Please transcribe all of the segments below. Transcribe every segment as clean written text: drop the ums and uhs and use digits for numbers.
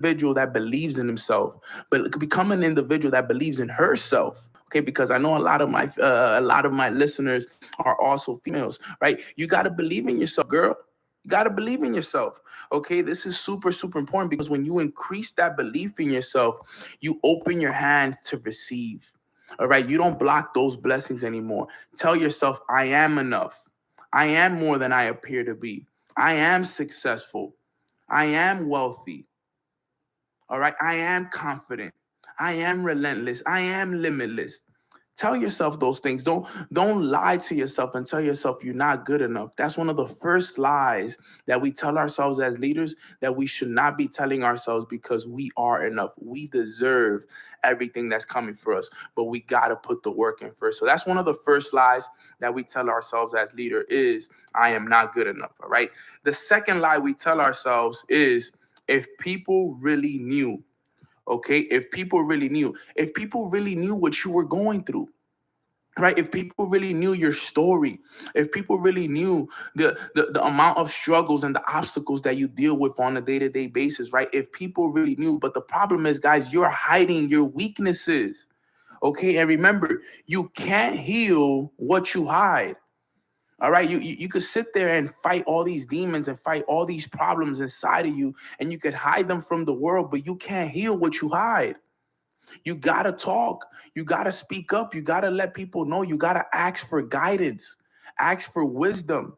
individual that believes in himself, but become an individual that believes in herself. Okay, because I know a lot of my listeners are also females, right? You got to believe in yourself, girl. You got to believe in yourself. Okay, this is super, super important because when you increase that belief in yourself, you open your hands to receive. All right, you don't block those blessings anymore. Tell yourself, I am enough. I am more than I appear to be. I am successful. I am wealthy. All right. I am confident. I am relentless. I am limitless. Tell yourself those things. Don't lie to yourself and tell yourself you're not good enough. That's one of the first lies that we tell ourselves as leaders that we should not be telling ourselves because we are enough. We deserve everything that's coming for us, but we got to put the work in first. So that's one of the first lies that we tell ourselves as leader is I am not good enough. All right. The second lie we tell ourselves is if people really knew, okay, if people really knew what you were going through, right? If people really knew your story, if people really knew the amount of struggles and the obstacles that you deal with on a day-to-day basis, right? If people really knew, but the problem is, guys, you're hiding your weaknesses. Okay, and remember, you can't heal what you hide. All right, you could sit there and fight all these demons and fight all these problems inside of you, and you could hide them from the world, but you can't heal what you hide. You gotta talk, you gotta speak up, you gotta let people know, you gotta ask for guidance, ask for wisdom.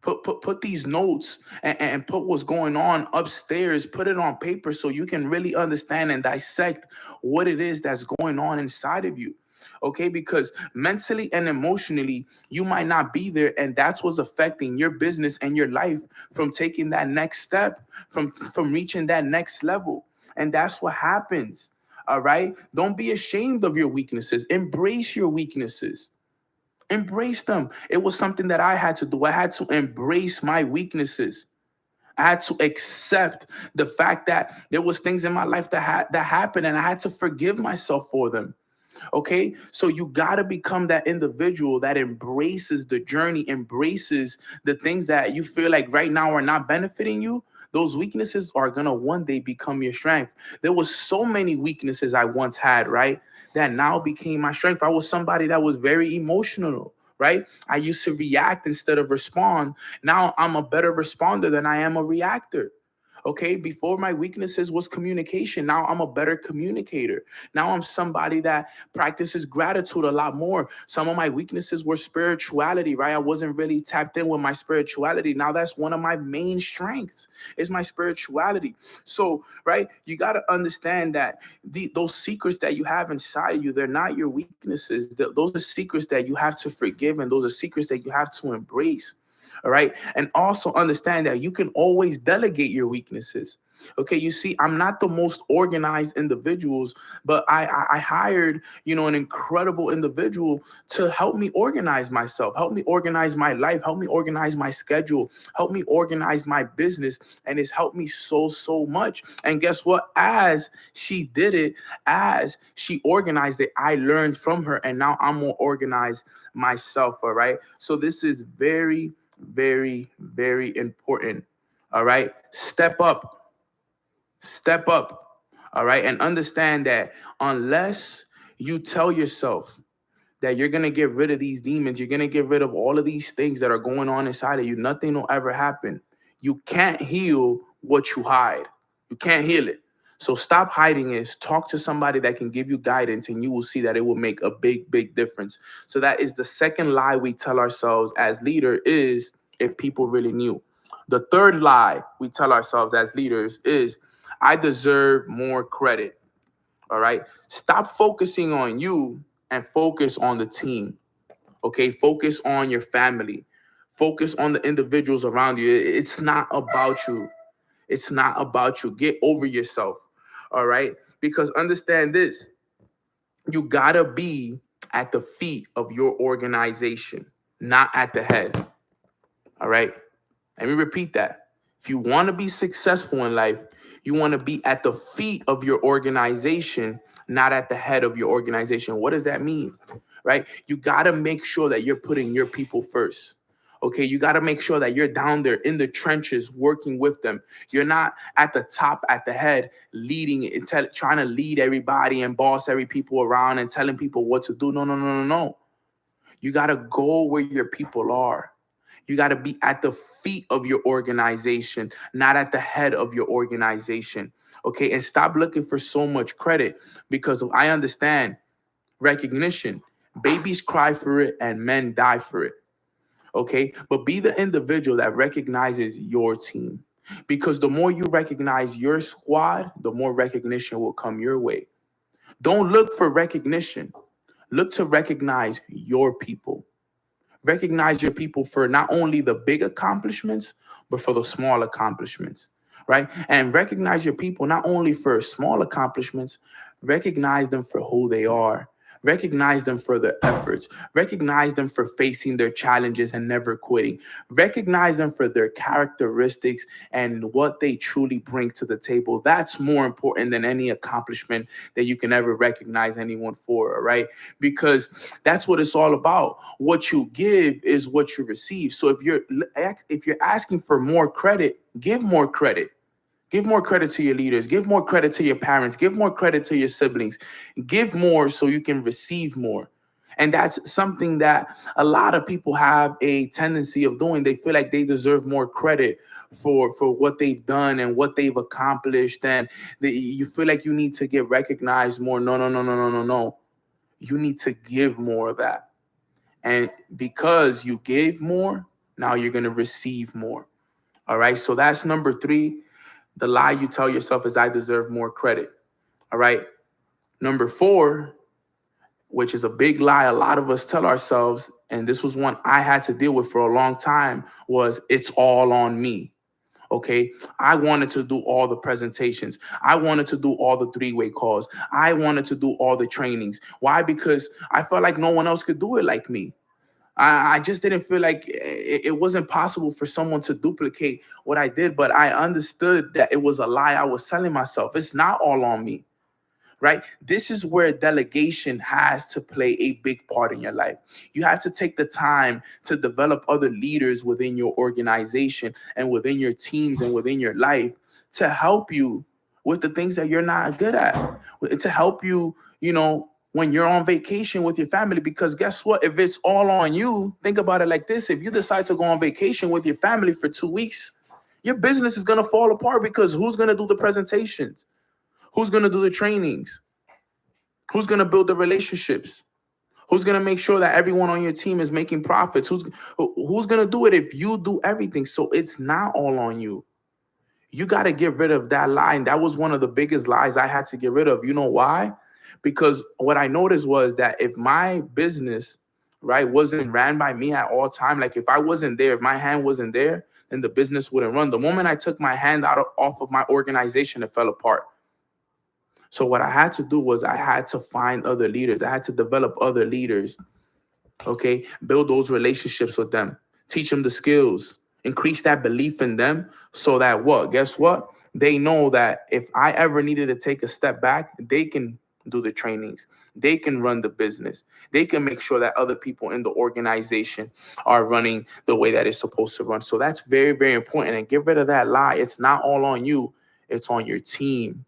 Put these notes and put what's going on upstairs, put it on paper so you can really understand and dissect what it is that's going on inside of you. Okay, because mentally and emotionally, you might not be there, and that's what's affecting your business and your life from taking that next step, from reaching that next level. And that's what happens. All right. Don't be ashamed of your weaknesses. Embrace your weaknesses. Embrace them. It was something that I had to do. I had to embrace my weaknesses. I had to accept the fact that there was things in my life that happened, and I had to forgive myself for them. Okay, so you got to become that individual that embraces the journey, embraces the things that you feel like right now are not benefiting you. Those weaknesses are gonna one day become your strength. There was so many weaknesses I once had, right, that now became my strength. I was somebody that was very emotional, right? I used to react instead of respond. Now I'm a better responder than I am a reactor. Okay, before my weaknesses was communication. Now I'm a better communicator. Now I'm somebody that practices gratitude a lot more. Some of my weaknesses were spirituality, right? I wasn't really tapped in with my spirituality. Now that's one of my main strengths is my spirituality. So, right, you got to understand that those secrets that you have inside you, they're not your weaknesses. Those are secrets that you have to forgive, and those are secrets that you have to embrace. All right. And also understand that you can always delegate your weaknesses. Okay. You see, I'm not the most organized individuals, but I hired, an incredible individual to help me organize myself, help me organize my life, help me organize my schedule, help me organize my business. And it's helped me so, so much. And guess what? As she did it, as she organized it, I learned from her. And now I'm more organized myself. All right. So this is very, very, very important. All right. Step up. Step up. All right. And understand that unless you tell yourself that you're going to get rid of these demons, you're going to get rid of all of these things that are going on inside of you, nothing will ever happen. You can't heal what you hide. You can't heal it. So stop hiding it. Talk to somebody that can give you guidance, and you will see that it will make a big, big difference. So that is the second lie we tell ourselves as leader is if people really knew. The third lie we tell ourselves as leaders is I deserve more credit. All right. Stop focusing on you and focus on the team. Okay. Focus on your family. Focus on the individuals around you. It's not about you. It's not about you. Get over yourself. All right. Because understand this, you got to be at the feet of your organization, not at the head. All right. Let me repeat that. If you want to be successful in life, you want to be at the feet of your organization, not at the head of your organization. What does that mean? Right? You got to make sure that you're putting your people first. Okay, you got to make sure that you're down there in the trenches working with them. You're not at the top, at the head, leading it, trying to lead everybody and boss every people around and telling people what to do. No, no, no, no, no. You got to go where your people are. You got to be at the feet of your organization, not at the head of your organization. Okay, and stop looking for so much credit, because I understand recognition. Babies cry for it and men die for it. Okay, but be the individual that recognizes your team, because the more you recognize your squad, the more recognition will come your way. Don't look for recognition, look to recognize your people. Recognize your people for not only the big accomplishments, but for the small accomplishments, right? And recognize your people not only for small accomplishments, recognize them for who they are. Recognize them for their efforts. Recognize them for facing their challenges and never quitting. Recognize them for their characteristics and what they truly bring to the table. That's more important than any accomplishment that you can ever recognize anyone for, all right? Because that's what it's all about. What you give is what you receive. So if you're asking for more credit, give more credit. Give more credit to your leaders. Give more credit to your parents. Give more credit to your siblings. Give more so you can receive more. And that's something that a lot of people have a tendency of doing. They feel like they deserve more credit for what they've done and what they've accomplished. And you feel like you need to get recognized more. No, no, no, no, no, no, no. You need to give more of that. And because you gave more, now you're going to receive more. All right. So that's number 3. The lie you tell yourself is, I deserve more credit. All right. Number 4, which is a big lie a lot of us tell ourselves, and this was one I had to deal with for a long time, was, it's all on me. Okay. I wanted to do all the presentations. I wanted to do all the 3-way calls. I wanted to do all the trainings. Why? Because I felt like no one else could do it like me. I just didn't feel like it wasn't possible for someone to duplicate what I did, but I understood that it was a lie I was telling myself. It's not all on me, right? This is where delegation has to play a big part in your life. You have to take the time to develop other leaders within your organization and within your teams and within your life to help you with the things that you're not good at, to help you, when you're on vacation with your family. Because guess what? If it's all on you, think about it like this. If you decide to go on vacation with your family for 2 weeks, your business is going to fall apart, because who's going to do the presentations? Who's going to do the trainings? Who's going to build the relationships? Who's going to make sure that everyone on your team is making profits? Who's going to do it if you do everything? So it's not all on you. You got to get rid of that lie. And that was one of the biggest lies I had to get rid of. You know why? Because what I noticed was that if my business, right, wasn't ran by me at all time, like if I wasn't there, if my hand wasn't there, then the business wouldn't run. The moment I took my hand off of my organization, it fell apart. So what I had to do was I had to find other leaders. I had to develop other leaders, okay? Build those relationships with them. Teach them the skills. Increase that belief in them so that what? Guess what? They know that if I ever needed to take a step back, they can do the trainings. They can run the business. They can make sure that other people in the organization are running the way that it's supposed to run. So that's very, very important. And get rid of that lie. It's not all on you. It's on your team.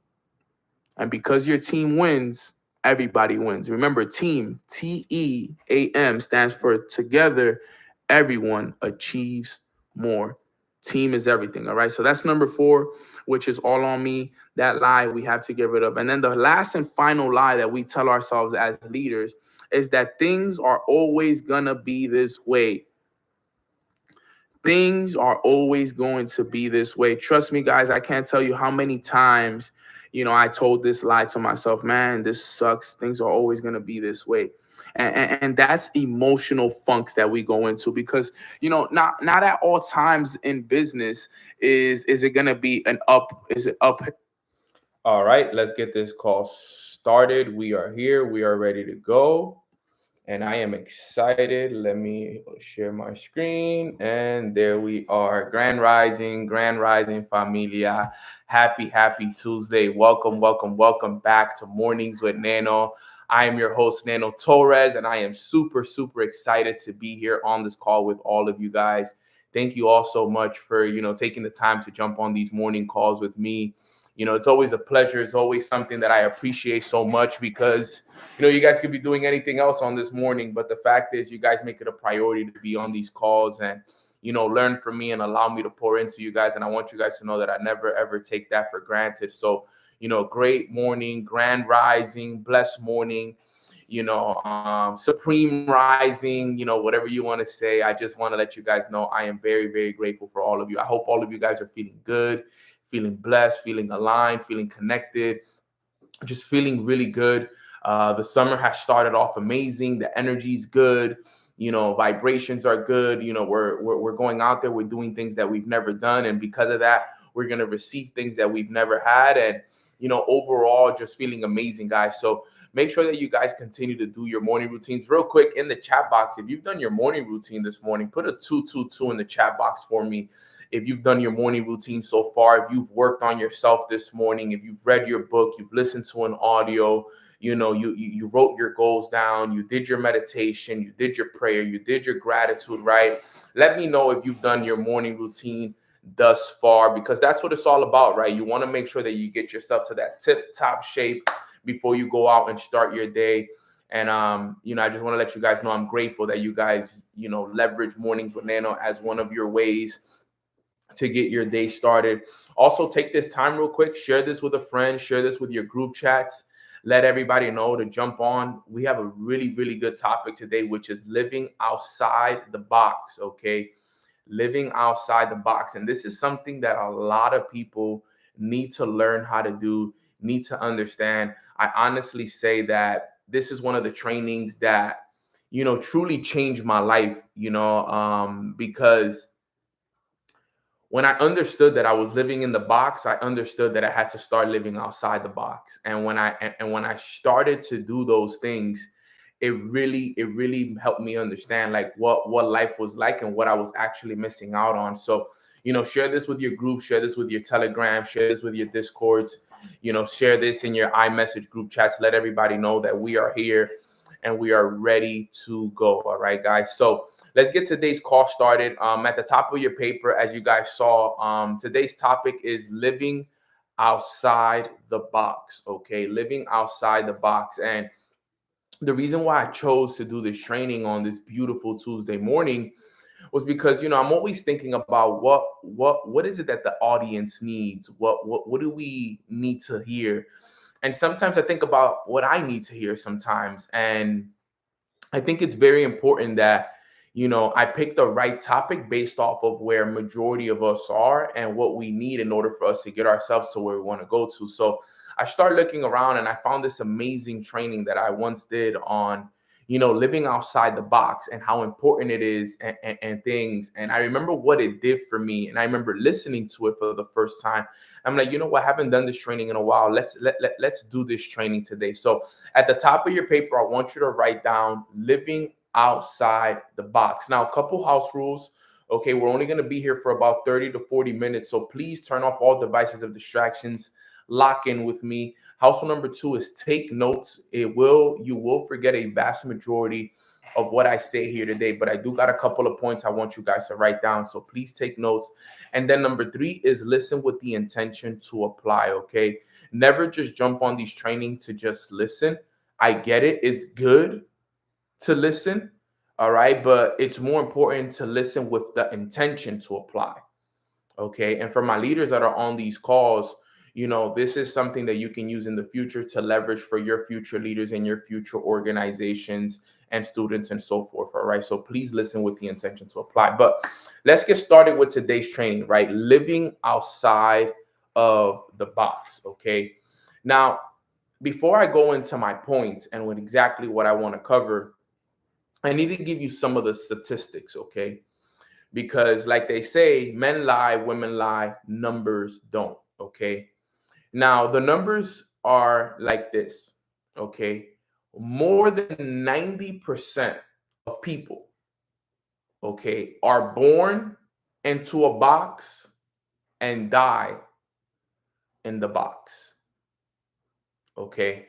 And because your team wins, everybody wins. Remember, team, TEAM, stands for together, everyone achieves more. Team is everything. All right. So that's number 4, which is all on me. That lie we have to get rid of. And then the last and final lie that we tell ourselves as leaders is that things are always going to be this way. Things are always going to be this way. Trust me, guys, I can't tell you how many times, I told this lie to myself. Man, this sucks. Things are always going to be this way. And that's emotional funks that we go into, because, not at all times in business is it going to be an up. Is it up? All right, let's get this call started. We are here. We are ready to go. And I am excited. Let me share my screen. And there we are. Grand Rising Familia. Happy Tuesday. Welcome back to Mornings with Nano. I am your host, Nano Torres, and I am super, super excited to be here on this call with all of you guys. Thank you all so much for, taking the time to jump on these morning calls with me. It's always a pleasure. It's always something that I appreciate so much because, you guys could be doing anything else on this morning, but the fact is you guys make it a priority to be on these calls and, learn from me and allow me to pour into you guys. And I want you guys to know that I never, ever take that for granted. So, great morning, grand rising, blessed morning, supreme rising, whatever you want to say. I just want to let you guys know I am very, very grateful for all of you. I hope all of you guys are feeling good, feeling blessed, feeling aligned, feeling connected, just feeling really good. The summer has started off amazing. The energy is good. Vibrations are good. We're going out there. We're doing things that we've never done. And because of that, we're going to receive things that we've never had. And, overall, just feeling amazing, guys. So make sure that you guys continue to do your morning routines. Real quick, in the chat box, if you've done your morning routine this morning, put a 222 in the chat box for me. If you've done your morning routine so far, if you've worked on yourself this morning, if you've read your book, you've listened to an audio, you wrote your goals down, you did your meditation, you did your prayer, you did your gratitude, right? Let me know if you've done your morning routine thus far, because that's what it's all about, right? You want to make sure that you get yourself to that tip top shape before you go out and start your day. And, I just want to let you guys know I'm grateful that you guys, leverage Mornings with Nano as one of your ways to get your day started. Also, take this time real quick, share this with a friend, share this with your group chats. Let everybody know to jump on. We have a really, really good topic today, which is living outside the box, okay? Living outside the box. And this is something that a lot of people need to learn how to do, need to understand. I honestly say that this is one of the trainings that, truly changed my life, because when I understood that I was living in the box, I understood that I had to start living outside the box. And when I started to do those things, it really helped me understand like what life was like and what I was actually missing out on. So, share this with your group, share this with your Telegram, share this with your Discords, share this in your iMessage group chats. Let everybody know that we are here and we are ready to go. All right, guys. So let's get today's call started. At the top of your paper, as you guys saw, today's topic is living outside the box. Okay, living outside the box. And the reason why I chose to do this training on this beautiful Tuesday morning was because I'm always thinking about what is it that the audience needs? What do we need to hear? And sometimes I think about what I need to hear sometimes. And I think it's very important that I pick the right topic based off of where majority of us are and what we need in order for us to get ourselves to where we want to go to. So I started looking around and I found this amazing training that I once did on, living outside the box and how important it is and things. And I remember what it did for me. And I remember listening to it for the first time. I'm like, I haven't done this training in a while. Let's do this training today. So at the top of your paper, I want you to write down living outside the box. Now, a couple house rules. Okay, we're only going to be here for about 30 to 40 minutes. So please turn off all devices of distractions. Lock in with me. House rule number 2 is take notes. You will forget a vast majority of what I say here today, but I do got a couple of points I want you guys to write down. So please take notes. And then number 3 is listen with the intention to apply. Okay, never just jump on these training to just listen. I get it. It's good to listen. All right. But it's more important to listen with the intention to apply. Okay. And for my leaders that are on these calls, this is something that you can use in the future to leverage for your future leaders and your future organizations and students and so forth. All right. So please listen with the intention to apply. But let's get started with today's training, right? Living outside of the box. Okay. Now, before I go into my points and with exactly what I want to cover, I need to give you some of the statistics. Okay. Because like they say, men lie, women lie, numbers don't. Okay. Now, the numbers are like this, okay? More than 90% of people, okay, are born into a box and die in the box, okay?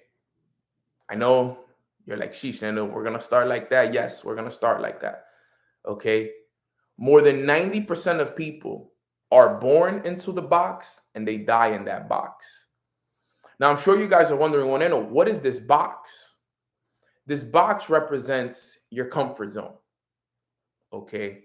I know You're like, sheesh, Nano, we're going to start like that. Yes, we're going to start like that. Okay. More than 90% of people are born into the box and they die in that box. Now, I'm sure you guys are wondering, well, Nano, what is this box? This box represents your comfort zone. Okay.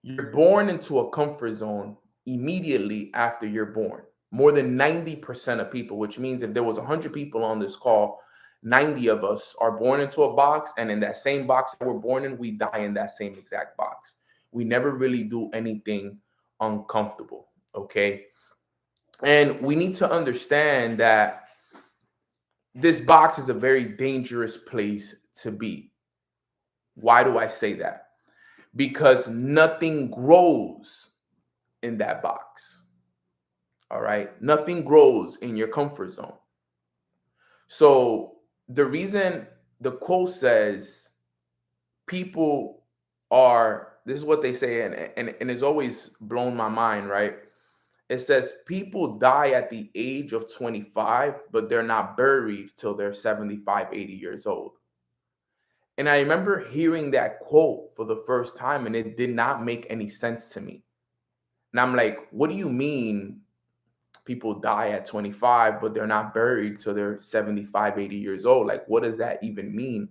You're born into a comfort zone immediately after you're born. More than 90% of people, which means if there was 100 people on this call, 90 of us are born into a box, and in that same box that we're born in, we die in that same exact box. We never really do anything uncomfortable, okay? And we need to understand that this box is a very dangerous place to be. Why do I say that? Because nothing grows in that box. All right. Nothing grows in your comfort zone. So the reason the quote says people are, this is what they say, and it's always blown my mind, right? It says people die at the age of 25, but they're not buried till they're 75, 80 years old. And I remember hearing that quote for the first time, and it did not make any sense to me. And I'm like, what do you mean people die at 25, but they're not buried till they're 75, 80 years old? Like, what does that even mean?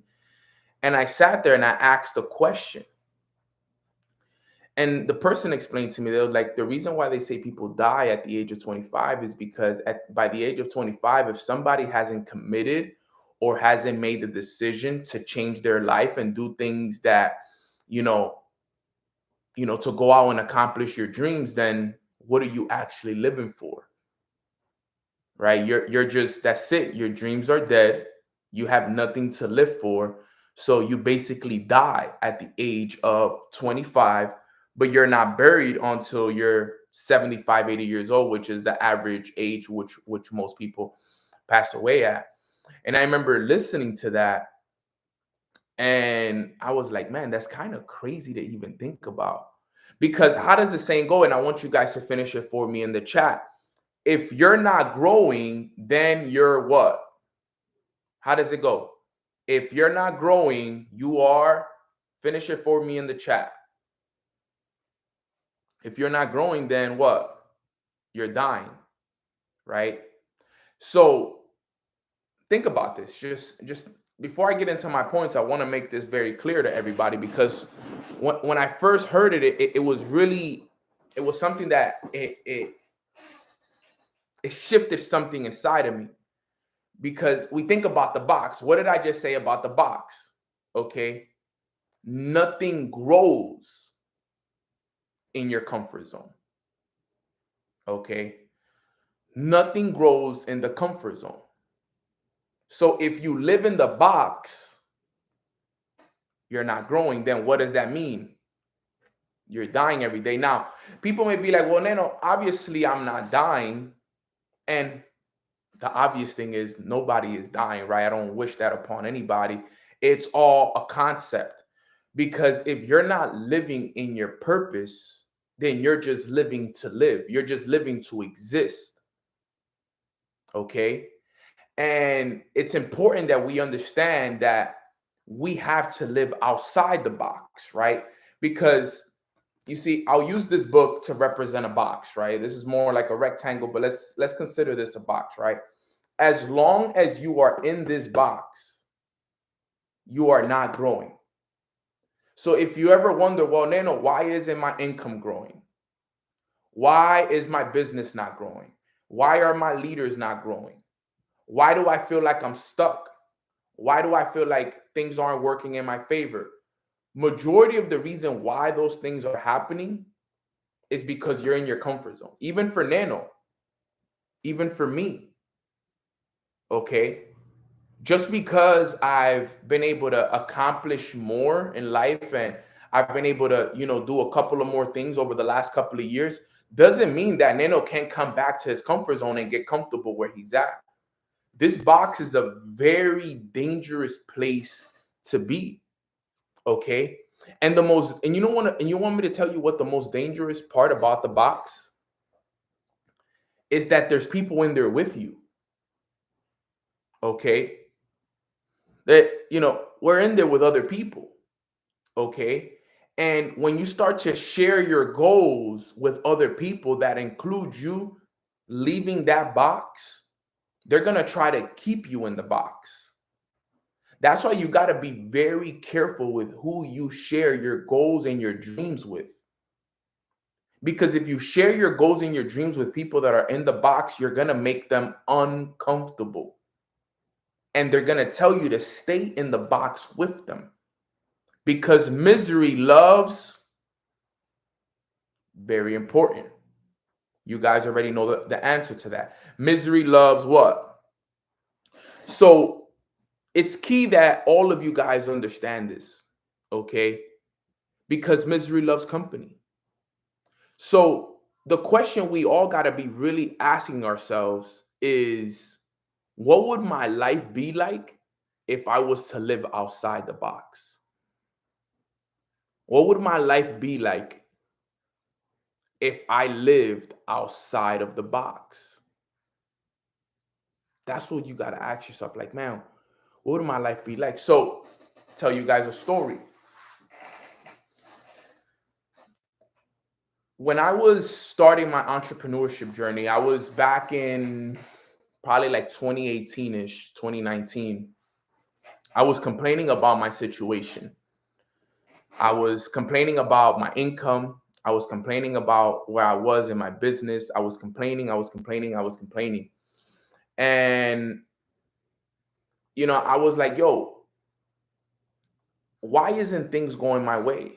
And I sat there and I asked a question. And the person explained to me, they were like, the reason why they say people die at the age of 25 is because by the age of 25, if somebody hasn't committed or hasn't made the decision to change their life and do things that, to go out and accomplish your dreams, then what are you actually living for? Right? You're just, that's it. Your dreams are dead. You have nothing to live for. So you basically die at the age of 25, but you're not buried until you're 75, 80 years old, which is the average age which most people pass away at. And I remember listening to that, and I was like, man, that's kind of crazy to even think about. Because how does the saying go? And I want you guys to finish it for me in the chat. If you're not growing, then you're what? How does it go? If you're not growing, you are, finish it for me in the chat. If you're not growing, then what? You're dying, right? So think about this. Just before I get into my points, I want to make this very clear to everybody, because when I first heard it was something that it shifted something inside of me. Because we think about the box. What did I just say about the box? Okay. Nothing grows in your comfort zone. Okay. Nothing grows in the comfort zone. So if you live in the box, you're not growing. Then what does that mean? You're dying every day. Now, people may be like, well, Nano, obviously I'm not dying. And the obvious thing is nobody is dying, right? I don't wish that upon anybody. It's all a concept, because if you're not living in your purpose, then you're just living to live. You're just living to exist. Okay. And it's important that we understand that we have to live outside the box, right? Because you see, I'll use this book to represent a box, right? This is more like a rectangle, but let's consider this a box, right? As long as you are in this box, you are not growing. So if you ever wonder, well, Nano, why isn't my income growing? Why is my business not growing? Why are my leaders not growing? Why do I feel like I'm stuck? Why do I feel like things aren't working in my favor? Majority of the reason why those things are happening is because you're in your comfort zone. Even for Nano, even for me. Okay. Just because I've been able to accomplish more in life and I've been able to, do a couple of more things over the last couple of years, doesn't mean that Nano can't come back to his comfort zone and get comfortable where he's at. This box is a very dangerous place to be. Okay. And you want me to tell you what the most dangerous part about the box is? That there's people in there with you. Okay. that, we're in there with other people. Okay. And when you start to share your goals with other people that include you leaving that box, they're going to try to keep you in the box. That's why you got to be very careful with who you share your goals and your dreams with. Because if you share your goals and your dreams with people that are in the box, you're going to make them uncomfortable. And they're going to tell you to stay in the box with them. Because misery loves, very important. You guys already know the answer to that. Misery loves what? So it's key that all of you guys understand this, okay? Because misery loves company. So the question we all got to be really asking ourselves is, what would my life be like if I was to live outside the box? What would my life be like if I lived outside of the box? That's what you got to ask yourself. Like, man, what would my life be like? So, tell you guys a story. When I was starting my entrepreneurship journey, I was back in probably like 2018-ish, 2019. I was complaining about my situation. I was complaining about my income. I was complaining about where I was in my business. I was complaining. And, I was like, yo, why isn't things going my way?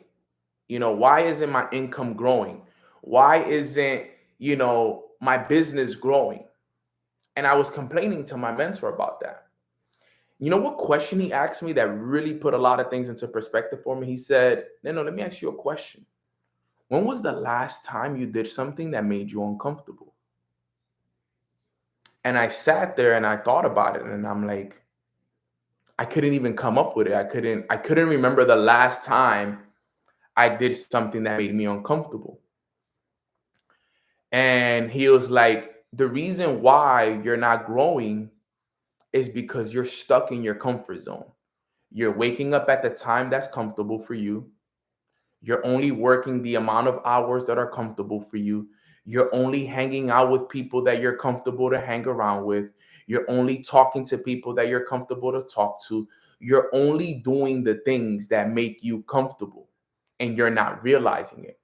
Why isn't my income growing? Why isn't, my business growing? And I was complaining to my mentor about that. You know what question he asked me that really put a lot of things into perspective for me? He said, no, let me ask you a question. When was the last time you did something that made you uncomfortable? And I sat there and I thought about it, and I'm like, I couldn't even come up with it. I couldn't remember the last time I did something that made me uncomfortable. And he was like, the reason why you're not growing is because you're stuck in your comfort zone. You're waking up at the time that's comfortable for you. You're only working the amount of hours that are comfortable for you. You're only hanging out with people that you're comfortable to hang around with. You're only talking to people that you're comfortable to talk to. You're only doing the things that make you comfortable, and you're not realizing it.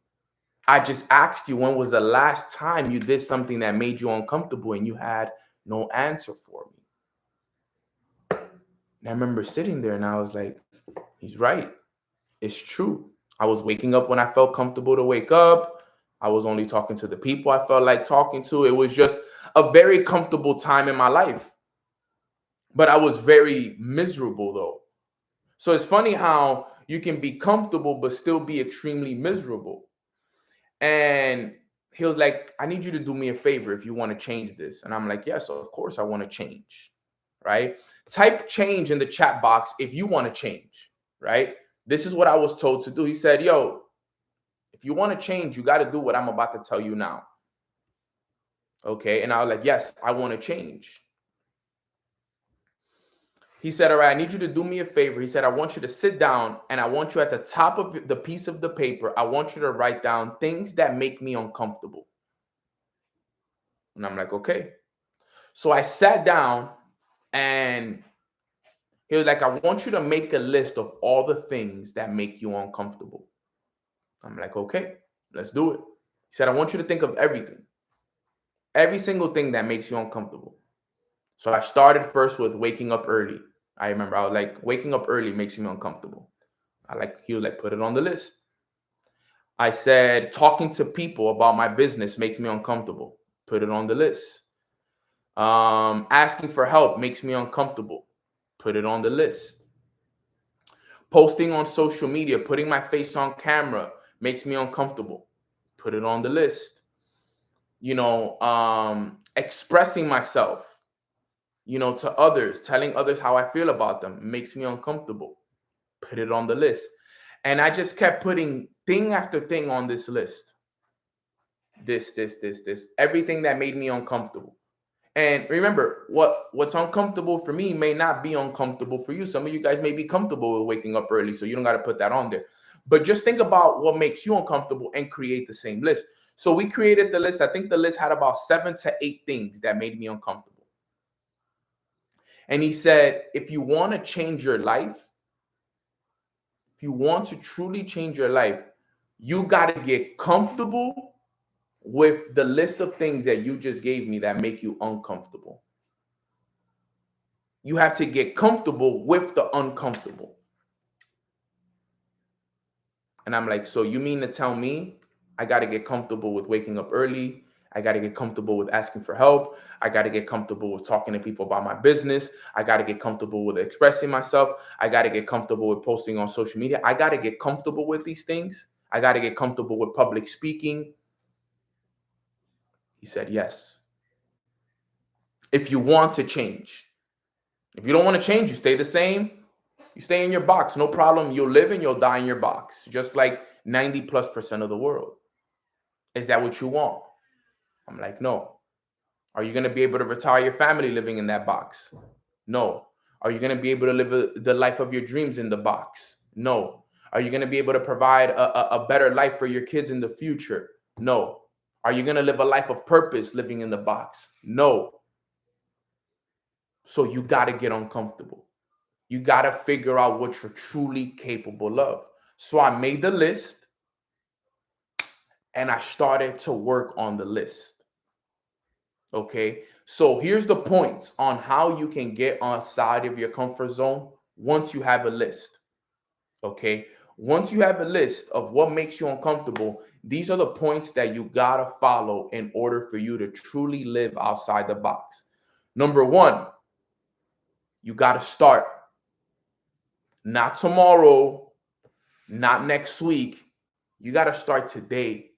I just asked you, when was the last time you did something that made you uncomfortable, and you had no answer for me. And I remember sitting there and I was like, he's right. It's true. I was waking up when I felt comfortable to wake up. I was only talking to the people I felt like talking to. It was just a very comfortable time in my life. But I was very miserable though. So it's funny how you can be comfortable but still be extremely miserable. And he was like, I need you to do me a favor if you want to change this. And I'm like, yes, of course I want to change, right? Type change in the chat box if you want to change, right? This is what I was told to do. He said, yo, if you want to change, you got to do what I'm about to tell you now. Okay. And I was like, yes, I want to change. He said, all right, I need you to do me a favor. He said, I want you to sit down, and I want you at the top of the piece of the paper, I want you to write down things that make me uncomfortable. And I'm like, okay. So I sat down, and he was like, I want you to make a list of all the things that make you uncomfortable. I'm like, okay, let's do it. He said, I want you to think of everything, every single thing that makes you uncomfortable. So I started first with waking up early. I remember I was like, waking up early makes me uncomfortable. He was like, put it on the list. I said, talking to people about my business makes me uncomfortable. Put it on the list. Asking for help makes me uncomfortable. Put it on the list. Posting on social media, putting my face on camera makes me uncomfortable. Put it on the list. Expressing myself, to others, telling others how I feel about them makes me uncomfortable. Put it on the list. And I just kept putting thing after thing on this list. This, everything that made me uncomfortable. And remember, what's uncomfortable for me may not be uncomfortable for you. Some of you guys may be comfortable with waking up early, so you don't got to put that on there. But just think about what makes you uncomfortable and create the same list. So we created the list. I think the list had about 7 to 8 things that made me uncomfortable. And he said, if you want to change your life, if you want to truly change your life, you got to get comfortable with the list of things that you just gave me that make you uncomfortable. You have to get comfortable with the uncomfortable. And I'm like, so you mean to tell me I got to get comfortable with waking up early? I got to get comfortable with asking for help. I got to get comfortable with talking to people about my business. I got to get comfortable with expressing myself. I got to get comfortable with posting on social media. I got to get comfortable with these things. I got to get comfortable with public speaking. He said, yes. If you want to change. If you don't want to change, you stay the same. You stay in your box, no problem. You'll live and you'll die in your box, just like 90+% of the world. Is that what you want? I'm like, no. Are you going to be able to retire your family living in that box? No. Are you going to be able to live the life of your dreams in the box? No. Are you going to be able to provide a better life for your kids in the future? No. Are you going to live a life of purpose living in the box? No. So you got to get uncomfortable. You got to figure out what you're truly capable of. So I made the list and I started to work on the list. Okay. So here's the points on how you can get outside of your comfort zone once you have a list. Okay. Once you have a list of what makes you uncomfortable, these are the points that you got to follow in order for you to truly live outside the box. Number one, you got to start. Not tomorrow, not next week. You got to start today.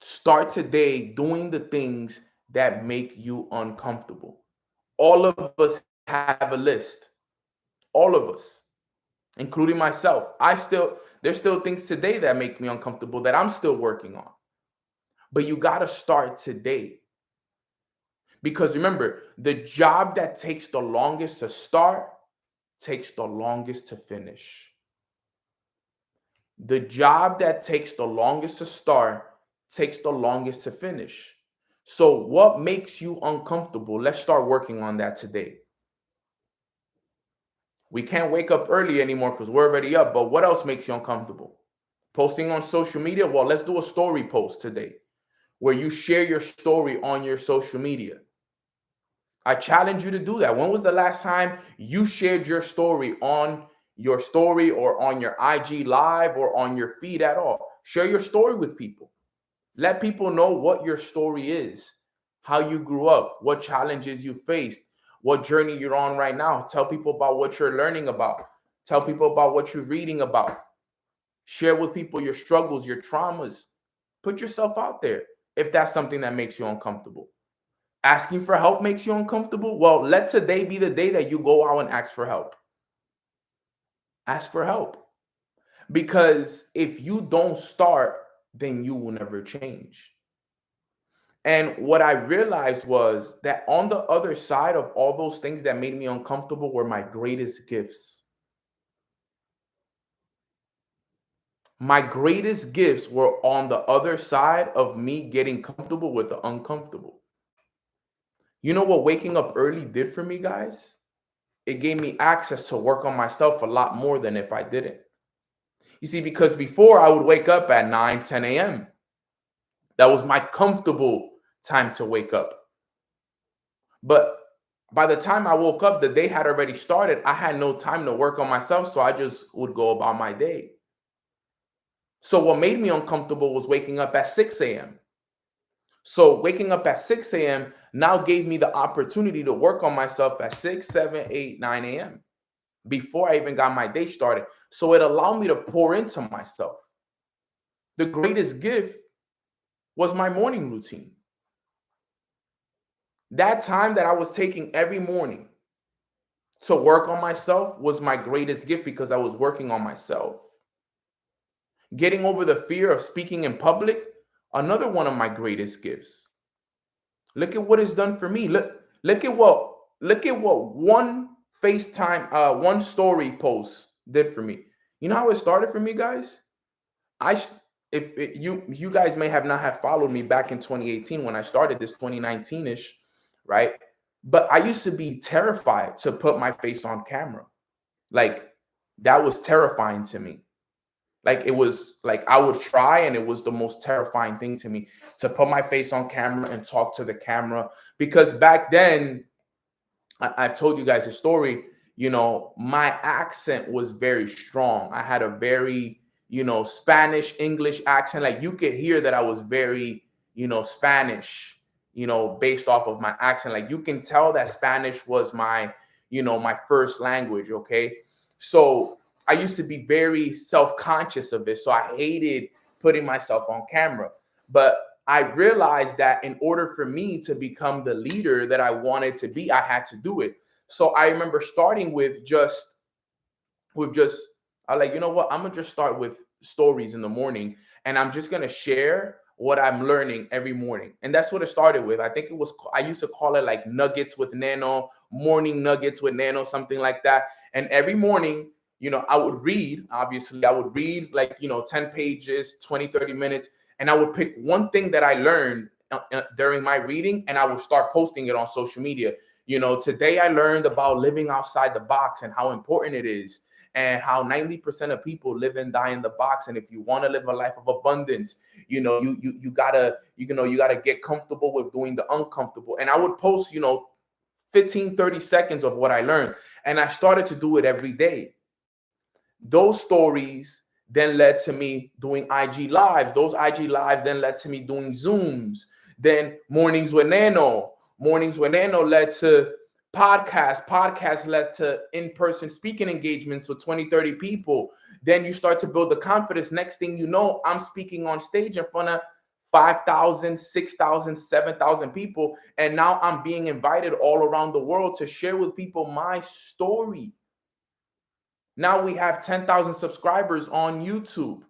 Start today doing the things that make you uncomfortable. All of us have a list. All of us, including myself. There's still things today that make me uncomfortable that I'm still working on. But you got to start today. Because remember, the job that takes the longest to start takes the longest to finish. The job that takes the longest to start takes the longest to finish. So what makes you uncomfortable? Let's start working on that today. We can't wake up early anymore because we're already up. But what else makes you uncomfortable? Posting on social media? Well, let's do a story post today where you share your story on your social media. I challenge you to do that. When was the last time you shared your story on your story or on your IG live or on your feed at all? Share your story with people. Let people know what your story is, how you grew up, what challenges you faced, what journey you're on right now. Tell people about what you're learning about. Tell people about what you're reading about. Share with people your struggles, your traumas. Put yourself out there if that's something that makes you uncomfortable. Asking for help makes you uncomfortable? Well, let today be the day that you go out and ask for help. Ask for help. Because if you don't start, then you will never change. And what I realized was that on the other side of all those things that made me uncomfortable were my greatest gifts. My greatest gifts were on the other side of me getting comfortable with the uncomfortable. You know what waking up early did for me, guys? It gave me access to work on myself a lot more than if I didn't. You see, because before I would wake up at 9, 10 a.m. That was my comfortable time to wake up. But by the time I woke up, the day had already started. I had no time to work on myself, so I just would go about my day. So what made me uncomfortable was waking up at 6 a.m. So waking up at 6 a.m. now gave me the opportunity to work on myself at 6, 7, 8, 9 a.m. before I even got my day started. So it allowed me to pour into myself. The greatest gift was my morning routine. That time that I was taking every morning to work on myself was my greatest gift because I was working on myself. Getting over the fear of speaking in public, another one of my greatest gifts. Look at what it's done for me. Look at what one FaceTime, one story post did for me. You know how it started for me, guys? I s- if it, you guys may have not have followed me back in 2018 when I started this 2019ish, right? But I used to be terrified to put my face on camera. Like that was terrifying to me. Like it was like I would try, and it was the most terrifying thing to me to put my face on camera and talk to the camera. Because back then, I've told you guys a story. You know, my accent was very strong. I had a very, Spanish English accent. Like you could hear that I was very, Spanish, based off of my accent. Like you can tell that Spanish was my, my first language. Okay. So I used to be very self-conscious of it. So I hated putting myself on camera. But I realized that in order for me to become the leader that I wanted to be, I had to do it. So I remember starting with just I like, you know what? I'm gonna just start with stories in the morning, and I'm just gonna share what I'm learning every morning. And that's what it started with. I think it was I used to call it like nuggets with Nano, morning nuggets with Nano, something like that. And every morning, I would read, obviously, I would read like, 10 pages, 20, 30 minutes, and I would pick one thing that I learned during my reading, and I would start posting it on social media. Today I learned about living outside the box and how important it is, and how 90% of people live and die in the box. And if you want to live a life of abundance, you gotta get comfortable with doing the uncomfortable. And I would post, 15, 30 seconds of what I learned. And I started to do it every day. Those stories then led to me doing IG lives. Those IG lives then led to me doing Zooms. Then Mornings with Nano. Mornings with Nano led to podcasts. Podcasts led to in-person speaking engagements with 20, 30 people. Then you start to build the confidence. Next thing you know, I'm speaking on stage in front of 5,000, 6,000, 7,000 people. And now I'm being invited all around the world to share with people my story. Now we have 10,000 subscribers on YouTube.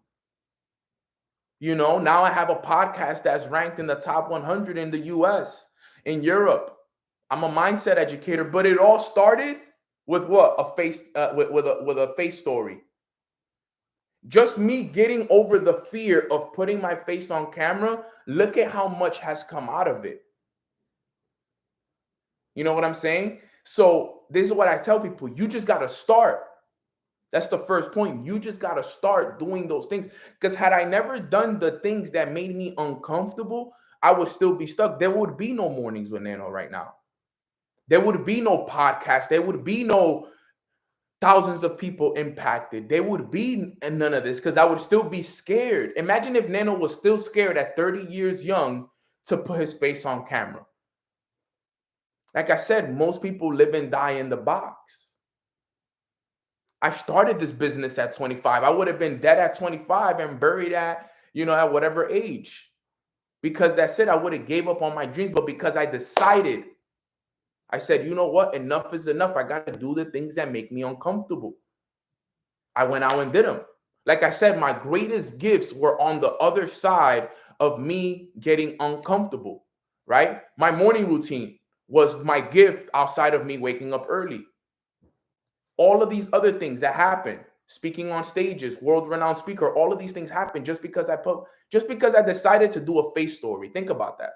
Now I have a podcast that's ranked in the top 100 in the US, in Europe. I'm a mindset educator, but it all started with what? A face with a face story. Just me getting over the fear of putting my face on camera. Look at how much has come out of it. You know what I'm saying? So this is what I tell people. You just got to start. That's the first point. You just got to start doing those things. Because had I never done the things that made me uncomfortable, I would still be stuck. There would be no Mornings with Nano right now. There would be no podcast. There would be no thousands of people impacted. There would be none of this because I would still be scared. Imagine if Nano was still scared at 30 years young to put his face on camera. Like I said, most people live and die in the box. I started this business at 25. I would have been dead at 25 and buried at, at whatever age. Because that's it. I would have gave up on my dreams. But because I decided, I said, you know what? Enough is enough. I got to do the things that make me uncomfortable. I went out and did them. Like I said, my greatest gifts were on the other side of me getting uncomfortable, right? My morning routine was my gift outside of me waking up early. All of these other things that happen, speaking on stages, world-renowned speaker, all of these things happen just because I decided to do a face story. Think about that.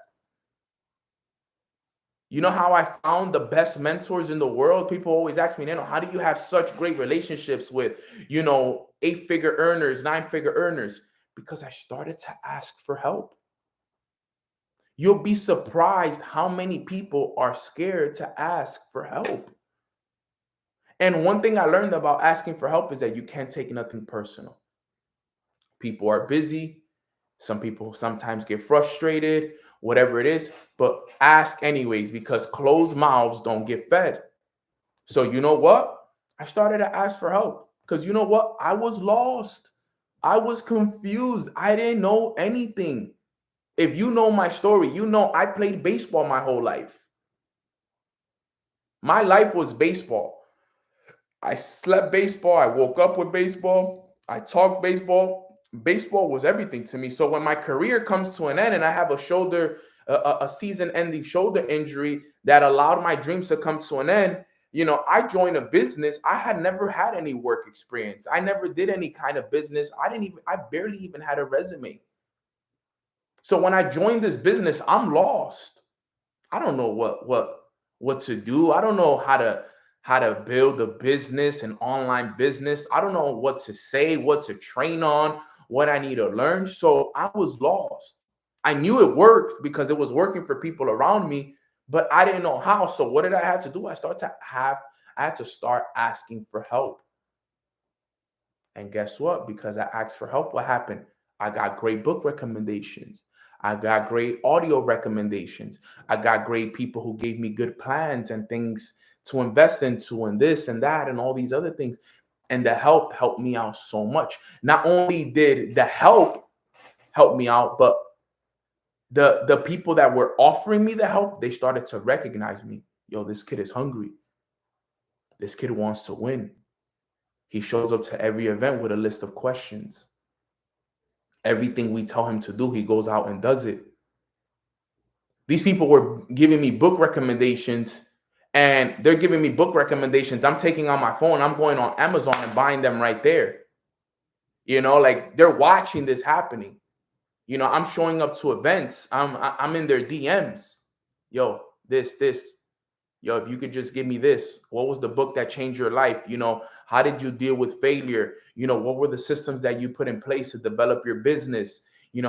You know how I found the best mentors in the world? People always ask me, how do you have such great relationships with, 8-figure earners, 9-figure earners? Because I started to ask for help. You'll be surprised how many people are scared to ask for help. And one thing I learned about asking for help is that you can't take nothing personal. People are busy. Some people sometimes get frustrated, whatever it is, but ask anyways, because closed mouths don't get fed. So you know what? I started to ask for help because you know what? I was lost. I was confused. I didn't know anything. If you know my story, I played baseball my whole life. My life was baseball. I slept baseball. I woke up with baseball. I talked baseball. Baseball was everything to me. So when my career comes to an end and I have a shoulder a season-ending shoulder injury that allowed my dreams to come to an end. I joined a business. I had never had any work experience. I never did any kind of business. I barely even had a resume. So when I joined this business, I'm lost. I don't know what to do. I don't know how to build a business, an online business. I don't know what to say, what to train on, what I need to learn. So I was lost. I knew it worked because it was working for people around me, but I didn't know how. So what did I have to do? I had to start asking for help. And guess what? Because I asked for help, what happened? I got great book recommendations. I got great audio recommendations. I got great people who gave me good plans and things to invest into and this and that and all these other things. And the help helped me out so much. Not only did the help help me out, but the people that were offering me the help, they started to recognize me. Yo, this kid is hungry. This kid wants to win. He shows up to every event with a list of questions. Everything we tell him to do, he goes out and does it. These people were giving me book recommendations, and they're giving me book recommendations. I'm taking on my phone. I'm going on Amazon and buying them right there. Like they're watching this happening. I'm showing up to events. I'm in their DMs. Yo, this. Yo, if you could just give me this. What was the book that changed your life? How did you deal with failure? What were the systems that you put in place to develop your business?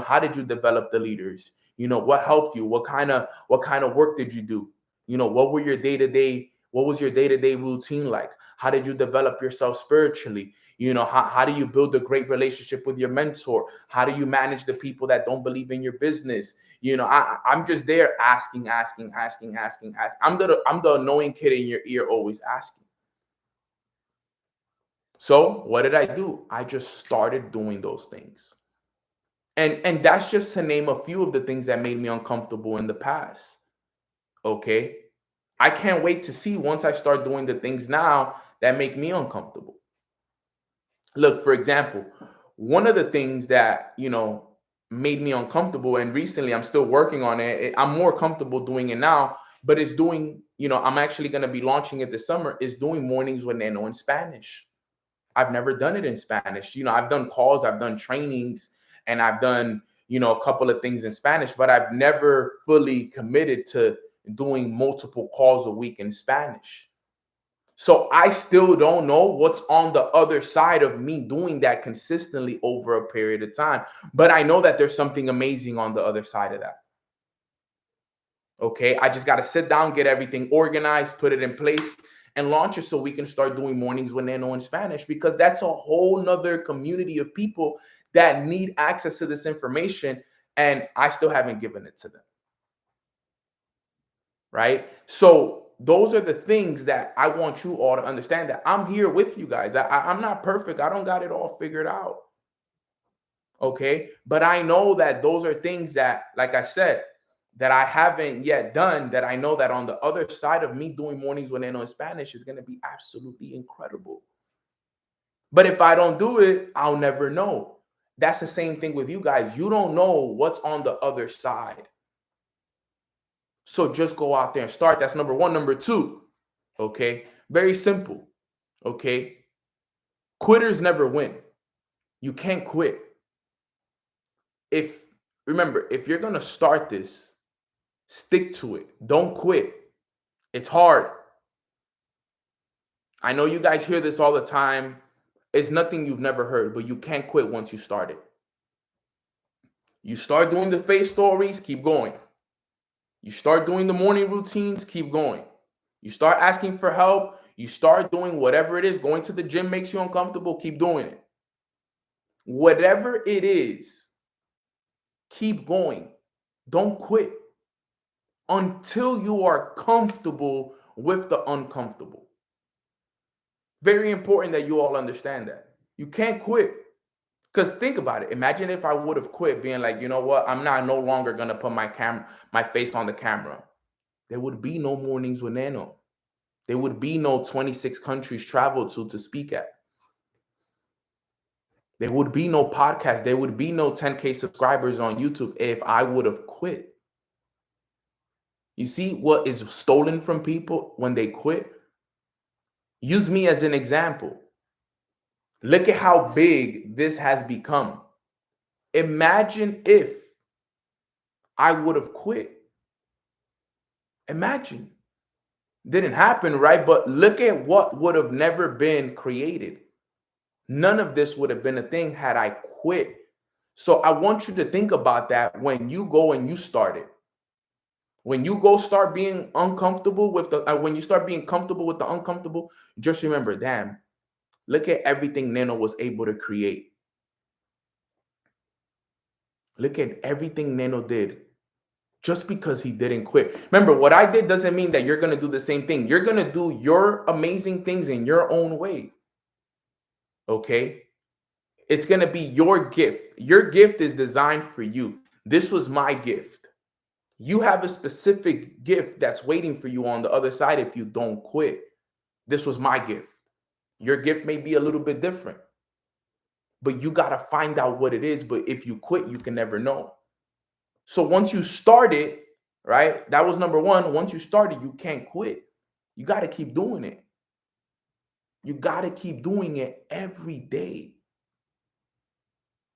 How did you develop the leaders? What helped you? What kind of work did you do? What was your day-to-day routine like? How did you develop yourself spiritually? How do you build a great relationship with your mentor? How do you manage the people that don't believe in your business? I'm just there asking. I'm the annoying kid in your ear always asking. So what did I do? I just started doing those things. And that's just to name a few of the things that made me uncomfortable in the past. Okay. I can't wait to see once I start doing the things now that make me uncomfortable. Look, for example, one of the things that, made me uncomfortable, and recently I'm still working on it. I'm more comfortable doing it now, but it's doing, I'm actually going to be launching it this summer, is doing mornings with Nano in Spanish. I've never done it in Spanish. I've done calls, I've done trainings, and I've done, a couple of things in Spanish, but I've never fully committed to doing multiple calls a week in Spanish. So I still don't know what's on the other side of me doing that consistently over a period of time. But I know that there's something amazing on the other side of that. Okay, I just got to sit down, get everything organized, put it in place, and launch it so we can start doing mornings with Nano in Spanish, because that's a whole nother community of people that need access to this information, and I still haven't given it to them. Right? So those are the things that I want you all to understand, that I'm here with you guys. I'm not perfect. I don't got it all figured out. Okay. But I know that those are things that, like I said, that I haven't yet done, that I know that on the other side of me doing mornings with Nano in Spanish is going to be absolutely incredible. But if I don't do it, I'll never know. That's the same thing with you guys. You don't know what's on the other side. So just go out there and start. That's number one. Number two, okay, very simple, okay? Quitters never win. You can't quit. Remember, if you're going to start this, stick to it. Don't quit. It's hard. I know you guys hear this all the time. It's nothing you've never heard, but you can't quit once you start it. You start doing the face stories, keep going. You start doing the morning routines, keep going. You start asking for help. You start doing whatever it is. Going to the gym makes you uncomfortable, keep doing it. Whatever it is, keep going. Don't quit until you are comfortable with the uncomfortable. Very important that you all understand that. You can't quit. Because think about it. Imagine if I would have quit being like, you know what? I'm no longer going to put my face on the camera. There would be no mornings with Nano. There would be no 26 countries traveled to speak at. There would be no podcast. There would be no 10K subscribers on YouTube if I would have quit. You see what is stolen from people when they quit? Use me as an example. Look at how big this has become. Imagine if I would have quit. Imagine. Didn't happen, right? But look at what would have never been created. None of this would have been a thing had I quit. So I want you to think about that when you go and you start it. When you go start being uncomfortable with when you start being comfortable with the uncomfortable, just remember, damn, look at everything Nano was able to create. Look at everything Nano did just because he didn't quit. Remember, what I did doesn't mean that you're going to do the same thing. You're going to do your amazing things in your own way. Okay? It's going to be your gift. Your gift is designed for you. This was my gift. You have a specific gift that's waiting for you on the other side if you don't quit. This was my gift. Your gift may be a little bit different, but you got to find out what it is. But if you quit, you can never know. So once you started, right? That was number one. Once you started, you can't quit. You got to keep doing it. You got to keep doing it every day.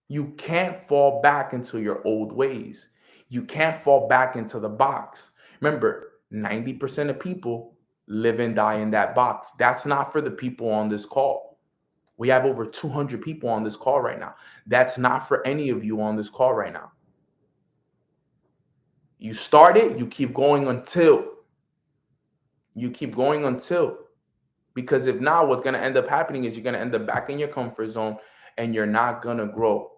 You can't fall back into your old ways. You can't fall back into the box. Remember, 90% of people live and die in that box. That's not for the people on this call. We have over 200 people on this call right now. That's not for any of you on this call right now. You start it, you keep going until. You keep going until. Because if not, what's going to end up happening is you're going to end up back in your comfort zone and you're not going to grow.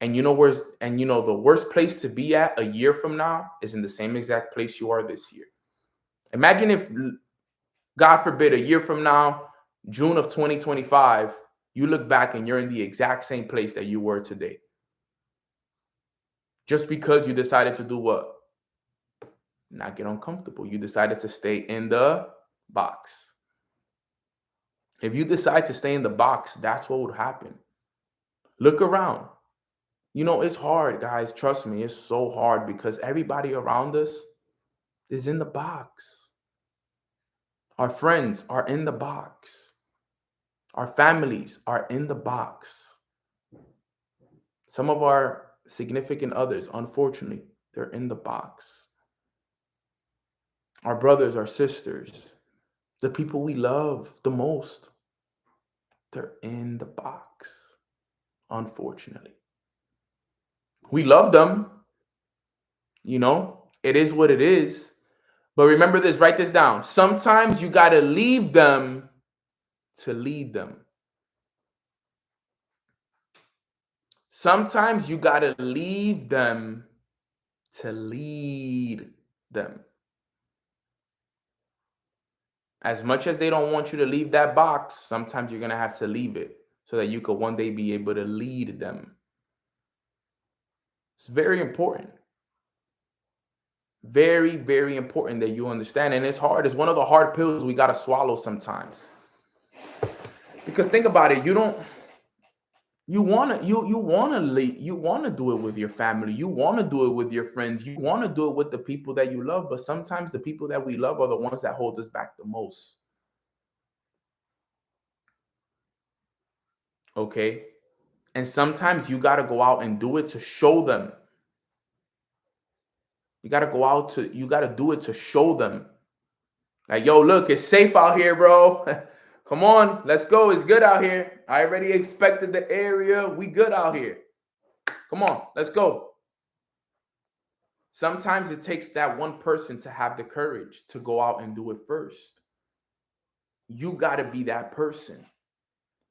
And you know the worst place to be at a year from now is in the same exact place you are this year. Imagine if, God forbid, a year from now, June of 2025, you look back and you're in the exact same place that you were today. Just because you decided to do what? Not get uncomfortable. You decided to stay in the box. If you decide to stay in the box, that's what would happen. Look around. You know, it's hard, guys. Trust me, it's so hard because everybody around us is in the box. Our friends are in the box. Our families are in the box. Some of our significant others, unfortunately, they're in the box. Our brothers, our sisters, the people we love the most, they're in the box, unfortunately. We love them. You know, it is what it is. But remember this, write this down. Sometimes you got to leave them to lead them. Sometimes you got to leave them to lead them. As much as they don't want you to leave that box, sometimes you're going to have to leave it so that you could one day be able to lead them. It's very important. Very, very important that you understand. And it's hard. It's one of the hard pills we got to swallow sometimes. Because think about it. You want to do it with your family. You want to do it with your friends. You want to do it with the people that you love. But sometimes the people that we love are the ones that hold us back the most. Okay? And sometimes you got to go out and do it to show them. You got to do it to show them. Like, yo, look, it's safe out here, bro. Come on, let's go. It's good out here. I already expected the area. We good out here. Come on, let's go. Sometimes it takes that one person to have the courage to go out and do it first. You got to be that person.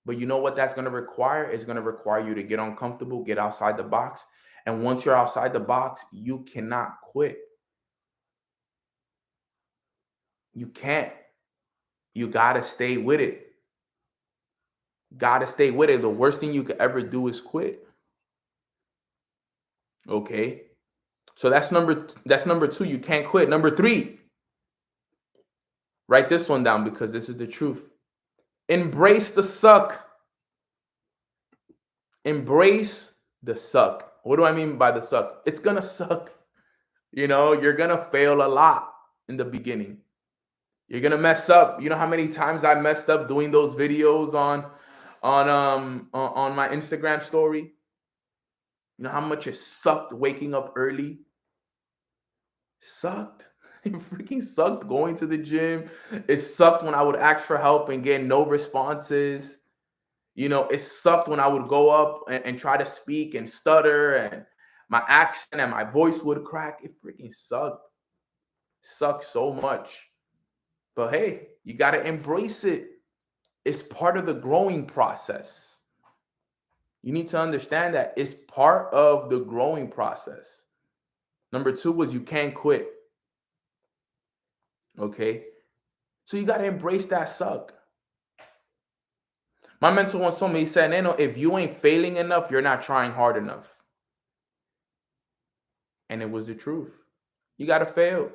But you know what that's going to require? It's going to require you to get uncomfortable, get outside the box. And once you're outside the box, you cannot quit. You can't. You got to stay with it. Got to stay with it. The worst thing you could ever do is quit. Okay? So that's number 2. You can't quit. Number 3. Write this one down because this is the truth. Embrace the suck. Embrace the suck. What do I mean by the suck? It's going to suck. You know, you're going to fail a lot. in the beginning. You're gonna mess up. You know how many times I messed up doing those videos on my Instagram story? You know how much it sucked waking up early? Sucked. It freaking sucked going to the gym. It sucked when I would ask for help and get no responses. You know, it sucked when I would go up and try to speak and stutter and my accent and my voice would crack. It freaking sucked. Sucked so much. But hey, you got to embrace it. It's part of the growing process. You need to understand that it's part of the growing process. Number 2 was you can't quit. Okay? So you got to embrace that suck. My mentor once told me, he said, Nano, if you ain't failing enough, you're not trying hard enough. And it was the truth. You got to fail.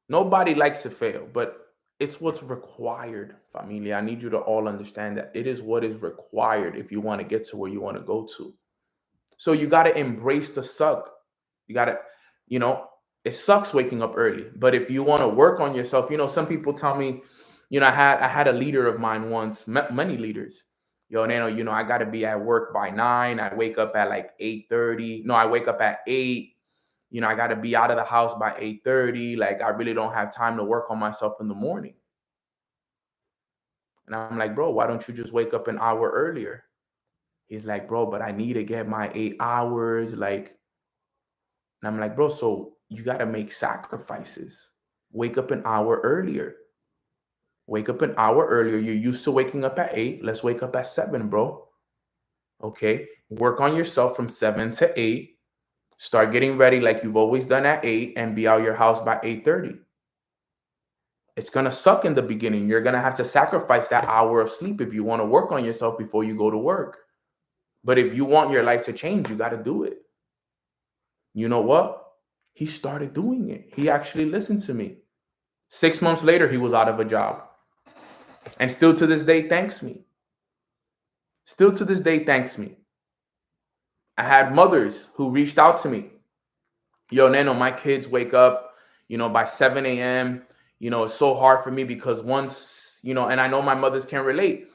Nobody likes to fail, but it's what's required, familia. I need you to all understand that it is what is required if you want to get to where you want to go to. So you got to embrace the suck. You got to, it sucks waking up early. But if you want to work on yourself, some people tell me, I had a leader of mine once, many leaders. Yo, Nano, I got to be at work by 9. I wake up at like 8:30. No, I wake up at 8. I got to be out of the house by 8:30. Like, I really don't have time to work on myself in the morning. And I'm like, bro, why don't you just wake up an hour earlier? He's like, bro, but I need to get my 8 hours. And I'm like, bro, so you got to make sacrifices. Wake up an hour earlier. Wake up an hour earlier. You're used to waking up at 8. Let's wake up at 7, bro. Okay. Work on yourself from 7 to 8. Start getting ready like you've always done at 8 and be out your house by 8:30. It's going to suck in the beginning. You're going to have to sacrifice that hour of sleep if you want to work on yourself before you go to work. But if you want your life to change, you got to do it. You know what? He started doing it. He actually listened to me. 6 months later, he was out of a job. And still to this day, thanks me. Still to this day, thanks me. I had mothers who reached out to me. Yo, Nano, my kids wake up, by 7 a.m. It's so hard for me because once, and I know my mothers can relate.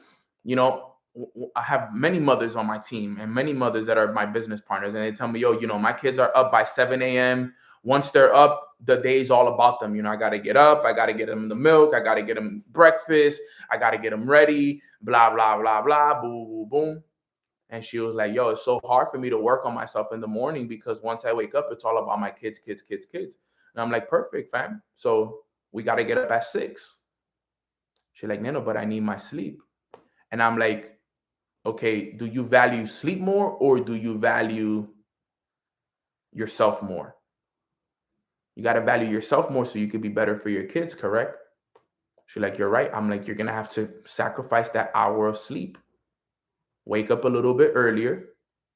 I have many mothers on my team and many mothers that are my business partners. And they tell me, yo, my kids are up by 7 a.m. Once they're up, the day's all about them. I got to get up. I got to get them the milk. I got to get them breakfast. I got to get them ready. Blah, blah, blah, blah. Boom, boom, boom. And she was like, yo, it's so hard for me to work on myself in the morning because once I wake up, it's all about my kids. And I'm like, perfect, fam. So we got to get up at 6. She's like, Nano, but I need my sleep. And I'm like, okay, do you value sleep more or do you value yourself more? You got to value yourself more so you could be better for your kids, correct? She's like, you're right. I'm like, you're going to have to sacrifice that hour of sleep. Wake up a little bit earlier.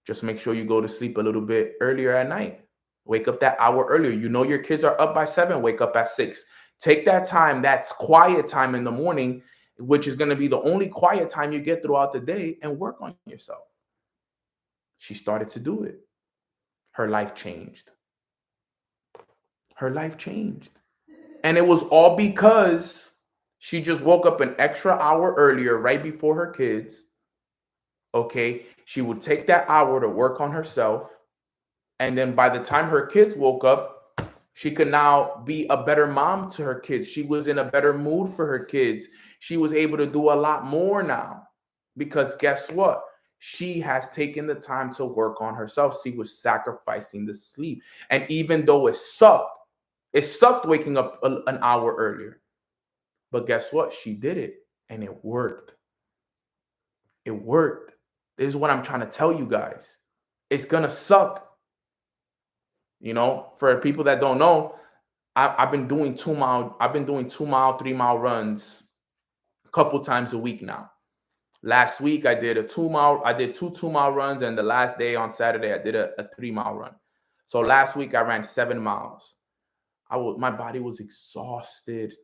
Just make sure you go to sleep a little bit earlier at night. Wake up that hour earlier. Your kids are up by 7. Wake up at 6. Take that time, that's quiet time in the morning, which is going to be the only quiet time you get throughout the day, and work on yourself. She started to do it. Her life changed. Her life changed. And it was all because she just woke up an extra hour earlier, right before her kids. Okay, she would take that hour to work on herself. And then by the time her kids woke up, she could now be a better mom to her kids. She was in a better mood for her kids. She was able to do a lot more now because guess what? She has taken the time to work on herself. She was sacrificing the sleep. And even though it sucked waking up an hour earlier. But guess what? She did it and it worked. It worked. This is what I'm trying to tell you guys. It's going to suck. For people that don't know, I've been doing 2 mile, 3 mile runs a couple times a week now. Last week I did 2 2-mile runs, and the last day on Saturday I did a 3-mile run. So last week I ran 7 miles. My body was exhausted.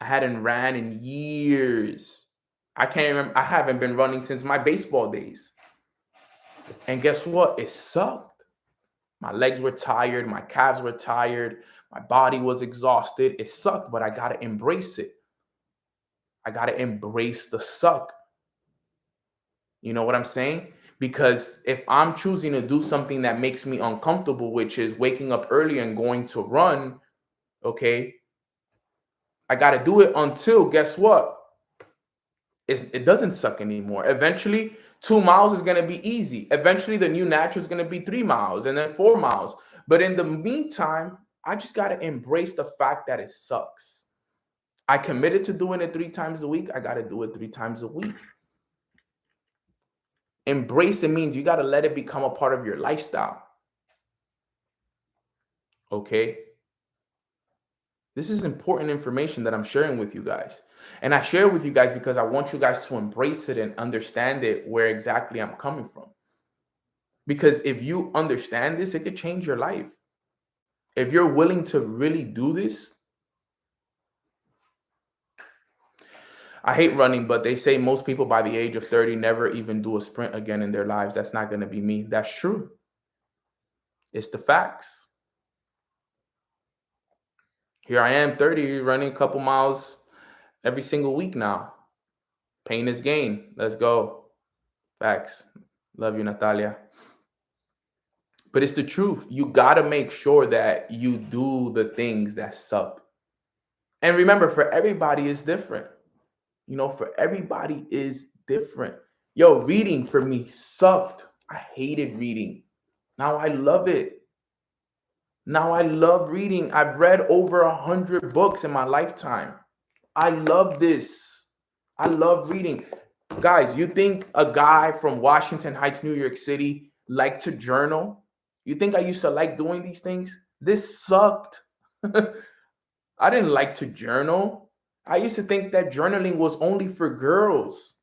I hadn't ran in years. I can't remember. I haven't been running since my baseball days. And guess what? It sucked. My legs were tired. My calves were tired. My body was exhausted. It sucked, but I got to embrace it. I got to embrace the suck. You know what I'm saying? Because if I'm choosing to do something that makes me uncomfortable, which is waking up early and going to run, okay, I got to do it until, guess what? It doesn't suck anymore. Eventually, 2 miles is going to be easy. Eventually, the new natural is going to be 3 miles and then 4 miles. But in the meantime, I just got to embrace the fact that it sucks. I committed to doing it 3 times a week. I got to do it 3 times a week. Embrace it means you got to let it become a part of your lifestyle. Okay? This is important information that I'm sharing with you guys. And I share it with you guys because I want you guys to embrace it and understand it where exactly I'm coming from. Because if you understand this, it could change your life. If you're willing to really do this, I hate running, but they say most people by the age of 30 never even do a sprint again in their lives. That's not going to be me. That's true. It's the facts. Here I am, 30, running a couple miles every single week now. Pain is gain. Let's go. Facts. Love you, Natalia. But it's the truth. You got to make sure that you do the things that suck. And remember, for everybody is different. You know, for everybody is different. Yo, reading for me sucked. I hated reading. Now I love it. Now I love reading. I've read over 100 books in my lifetime. I love this. I love reading. Guys, you think a guy from Washington Heights, New York City liked to journal? You think I used to like doing these things? This sucked. I didn't like to journal. I used to think that journaling was only for girls.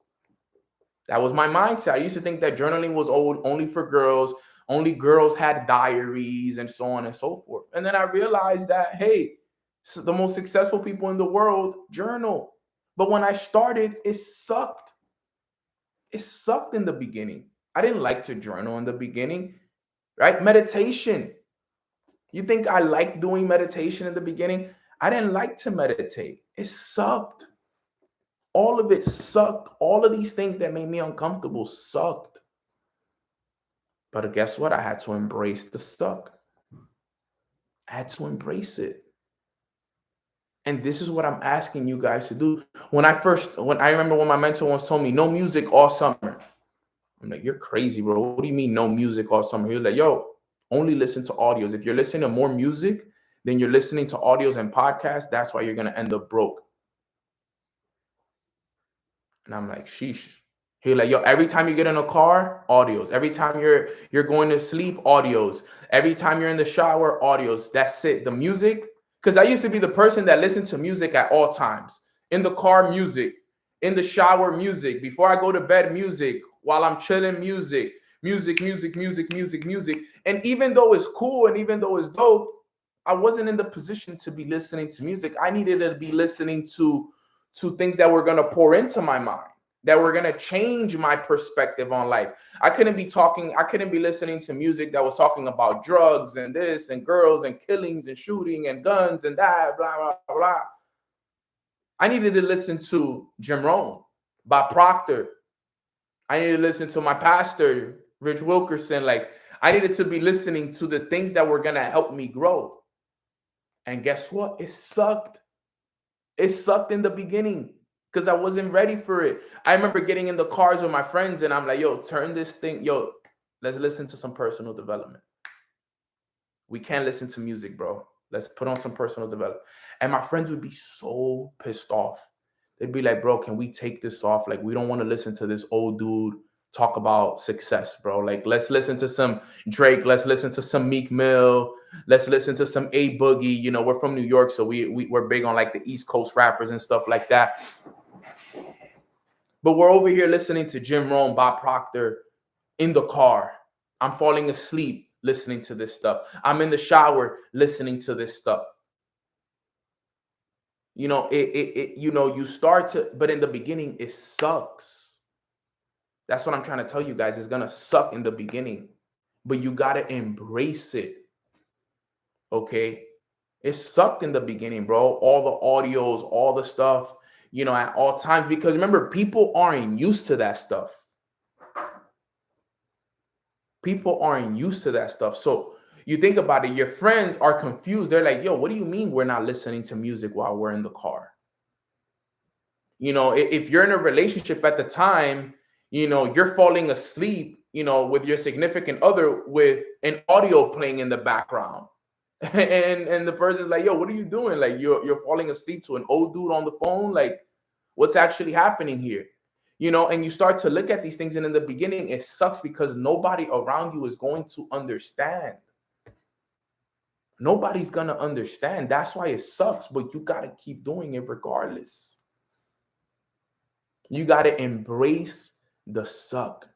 That was my mindset. I used to think that journaling was only for girls. Only girls had diaries and so on and so forth. And then I realized that, hey, the most successful people in the world journal. But when I started, it sucked. It sucked in the beginning. I didn't like to journal in the beginning, right? Meditation. You think I liked doing meditation in the beginning? I didn't like to meditate. It sucked. All of it sucked. All of these things that made me uncomfortable sucked. But guess what? I had to embrace the suck. I had to embrace it. And this is what I'm asking you guys to do. When I remember when my mentor once told me, no music all summer. I'm like, you're crazy, bro. What do you mean no music all summer? He was like, yo, only listen to audios. If you're listening to more music than you're listening to audios and podcasts, that's why you're going to end up broke. And I'm like, sheesh. He was like, yo, every time you get in a car, audios. Every time you're going to sleep, audios. Every time you're in the shower, audios. That's it. The music. Because I used to be the person that listened to music at all times. In the car, music. In the shower, music. Before I go to bed, music. While I'm chilling, music. Music. And even though it's cool and even though it's dope, I wasn't in the position to be listening to music. I needed to be listening to things that were going to pour into my mind, that were going to change my perspective on life. I couldn't be listening to music that was talking about drugs and this and girls and killings and shooting and guns and that, blah, blah, blah. I needed to listen to Jim Rohn, Bob Proctor. I needed to listen to my pastor, Rich Wilkerson. Like, I needed to be listening to the things that were going to help me grow. And guess what? It sucked. It sucked in the beginning because I wasn't ready for it. I remember getting in the cars with my friends and I'm like, yo, turn this thing. Yo, let's listen to some personal development. We can't listen to music, bro. Let's put on some personal development. And my friends would be so pissed off. They'd be like, bro, can we take this off? Like, we don't want to listen to this old dude talk about success, bro. Like, let's listen to some Drake. Let's listen to some Meek Mill. Let's listen to some A Boogie. You know, we're from New York, so we're big on like the East Coast rappers and stuff like that. But we're over here listening to Jim Rohn, Bob Proctor in the car. I'm falling asleep listening to this stuff. I'm in the shower listening to this stuff. You know, you start to, but in the beginning, it sucks. That's what I'm trying to tell you guys. It's going to suck in the beginning, but you got to embrace it. Okay. It sucked in the beginning, bro. All the audios, all the stuff, at all times. Because remember, people aren't used to that stuff. People aren't used to that stuff. So you think about it, your friends are confused. They're like, yo, what do you mean we're not listening to music while we're in the car? If you're in a relationship at the time, you're falling asleep, with your significant other with an audio playing in the background. And the person's like, yo, what are you doing? Like you're falling asleep to an old dude on the phone. Like, what's actually happening here? And you start to look at these things, and in the beginning, it sucks because nobody around you is going to understand. Nobody's gonna understand. That's why it sucks, but you gotta keep doing it regardless. You gotta embrace the suck.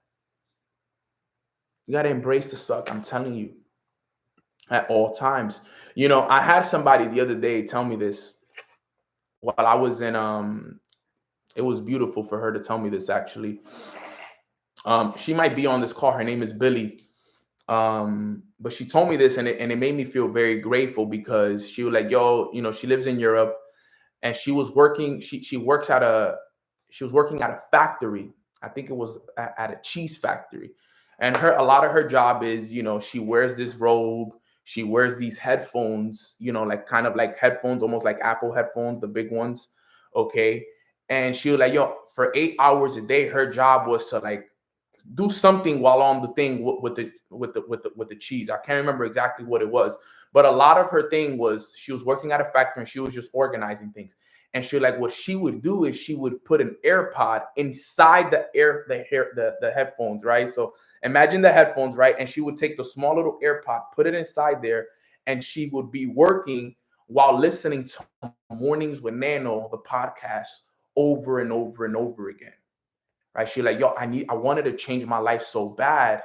You gotta embrace the suck. I'm telling you, at all times. I had somebody the other day tell me this while I was in it was beautiful for her to tell me this, actually. She might be on this call. Her name is Billy. But she told me this, and it made me feel very grateful, because she was like, yo, she lives in Europe, and she was working, she was working at a factory. I think it was at a cheese factory. And a lot of her job is, she wears this robe, she wears these headphones, like kind of like headphones, almost like Apple headphones, the big ones. Okay. And she was like, yo, for 8 hours a day, her job was to like do something while on the thing with the cheese. I can't remember exactly what it was, but a lot of her thing was she was working at a factory and she was just organizing things. And she, like, what she would do is she would put an AirPod inside the headphones, right? So imagine the headphones, right? And she would take the small little AirPod, put it inside there, and she would be working while listening to Mornings with Nano, the podcast, over and over and over again. Right? She's like, yo, I wanted to change my life so bad.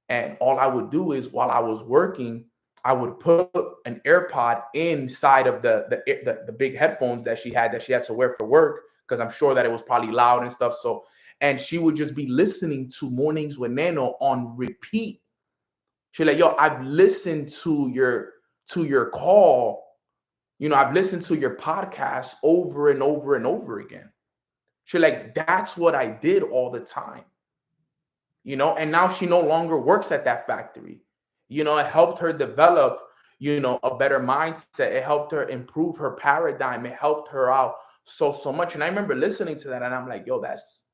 And all I would do is, while I was working, I would put an AirPod inside of the big headphones that she had to wear for work, because I'm sure that it was probably loud and stuff. So, and she would just be listening to Mornings with Nano on repeat. She's like, yo, I've listened to your call. I've listened to your podcast over and over and over again. She's like, that's what I did all the time. And now she no longer works at that factory. It helped her develop, a better mindset. It helped her improve her paradigm. It helped her out so much. And I remember listening to that, and I'm like, yo, that's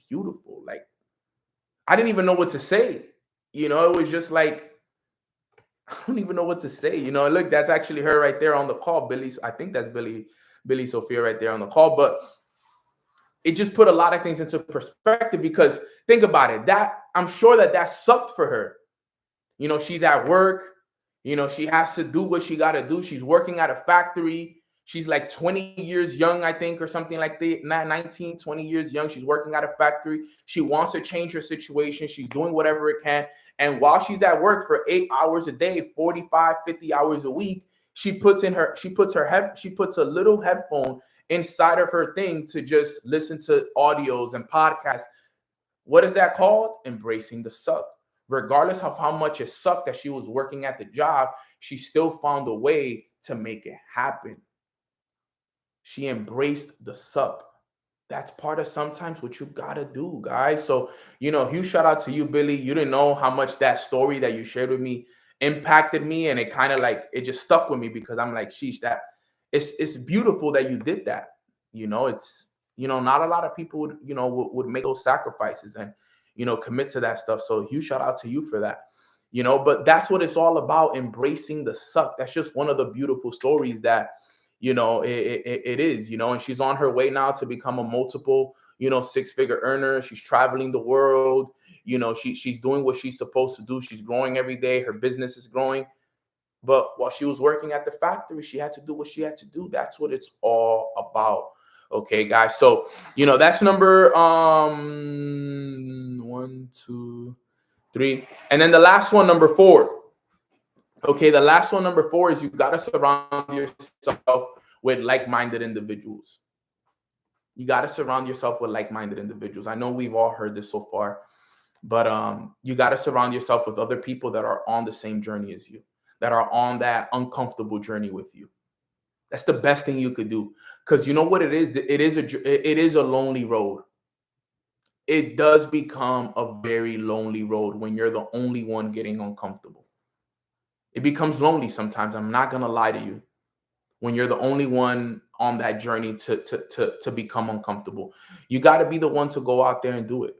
beautiful. Like, I didn't even know what to say. It was just like, I don't even know what to say. Look, that's actually her right there on the call. Billy, I think that's Billy Sophia right there on the call. But it just put a lot of things into perspective, because think about it, that I'm sure that sucked for her. She's at work, she has to do what she got to do. She's working at a factory. She's like 20 years young, I think, or something like that, 19, 20 years young. She's working at a factory. She wants to change her situation. She's doing whatever it can. And while she's at work for 8 hours a day, 45, 50 hours a week, she puts a little headphone inside of her thing to just listen to audios and podcasts. What is that called? Embracing the suck. Regardless of how much it sucked that she was working at the job, she still found a way to make it happen. She embraced the suck. That's part of sometimes what you gotta do, guys. So, huge shout out to you, Billy. You didn't know how much that story that you shared with me impacted me, and it kind of like, it just stuck with me, because I'm like, sheesh, that it's beautiful that you did that. It's, not a lot of people would make those sacrifices and, commit to that stuff. So huge shout out to you for that. But that's what it's all about, embracing the suck. That's just one of the beautiful stories that, it is, and she's on her way now to become a multiple, 6-figure earner. She's traveling the world. She's doing what she's supposed to do. She's growing every day. Her business is growing. But while she was working at the factory, she had to do what she had to do. That's what it's all about. Okay, guys. So, that's number 1, 2, 3. And then the last one, number 4. Okay, the last one, number 4, is you got to surround yourself with like-minded individuals. You got to surround yourself with like-minded individuals. I know we've all heard this so far, but you got to surround yourself with other people that are on the same journey as you, that are on that uncomfortable journey with you. That's the best thing you could do. Because you know what it is? It is a lonely road. It does become a very lonely road when you're the only one getting uncomfortable. It becomes lonely sometimes. I'm not gonna lie to you. When you're the only one on that journey to become uncomfortable, you got to be the one to go out there and do it.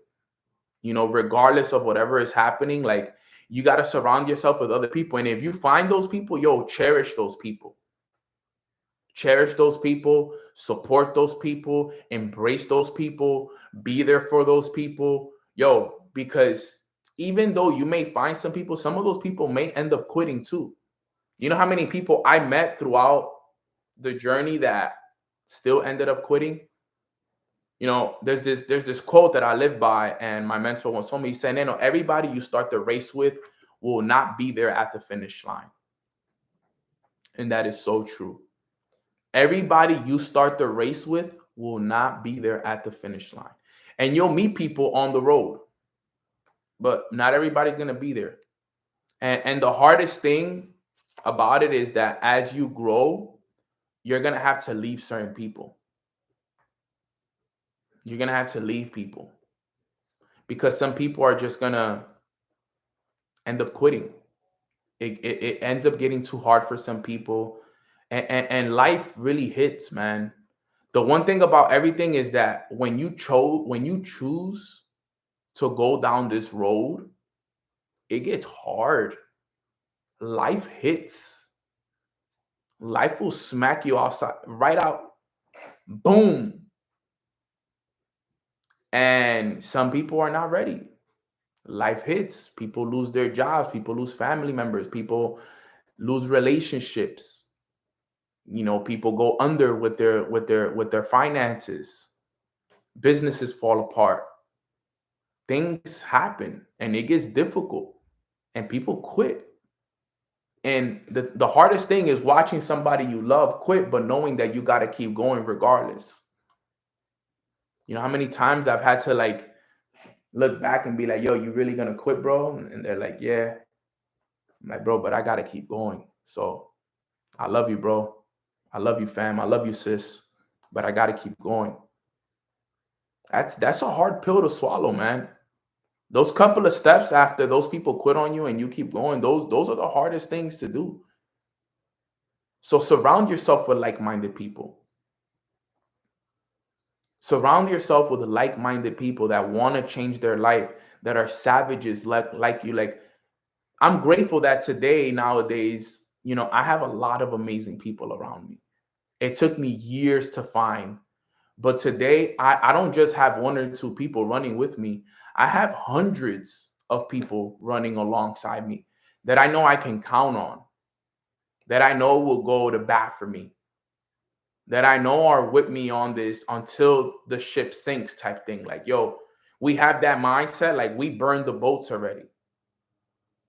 You know, regardless of whatever is happening, like you got to surround yourself with other people. And if you find those people, yo, cherish those people. Cherish those people, support those people, embrace those people, be there for those people. Yo, because even though you may find some people, some of those people may end up quitting too. You know how many people I met throughout the journey that still ended up quitting? You know, there's this quote that I live by, and my mentor once told me, he said, "No, everybody you start the race with will not be there at the finish line." And that is so true. Everybody you start the race with will not be there at the finish line. And you'll meet people on the road, but not everybody's going to be there. And the hardest thing about it is that as you grow, you're going to have to leave certain people. You're going to have to leave people because some people are just going to end up quitting. It ends up getting too hard for some people. And life really hits, man. The one thing about everything is that when you choose to go down this road, it gets hard. Life hits. Life will smack you outside, right out. Boom. And some people are not ready. Life hits. People lose their jobs. People lose family members. People lose relationships. You know, people go under with their finances. Businesses fall apart. Things happen and it gets difficult and people quit. And the hardest thing is watching somebody you love quit, but knowing that you got to keep going regardless. You know how many times I've had to like look back and be like, yo, you really gonna quit, bro? And they're like, yeah. I'm like, bro, but I gotta keep going. So I love you, bro. I love you, fam. I love you, sis. But I gotta keep going. That's a hard pill to swallow, man. Those couple of steps after those people quit on you and you keep going, those are the hardest things to do. So surround yourself with like-minded people. Surround yourself with like-minded people that want to change their life, that are savages like you. Like, I'm grateful that today, nowadays, you know, I have a lot of amazing people around me. It took me years to find, but today I don't just have one or two people running with me. I have hundreds of people running alongside me that I know I can count on, that I know will go to bat for me, that I know are with me on this until the ship sinks type thing. Like, yo, we have that mindset. Like, we burned the boats already.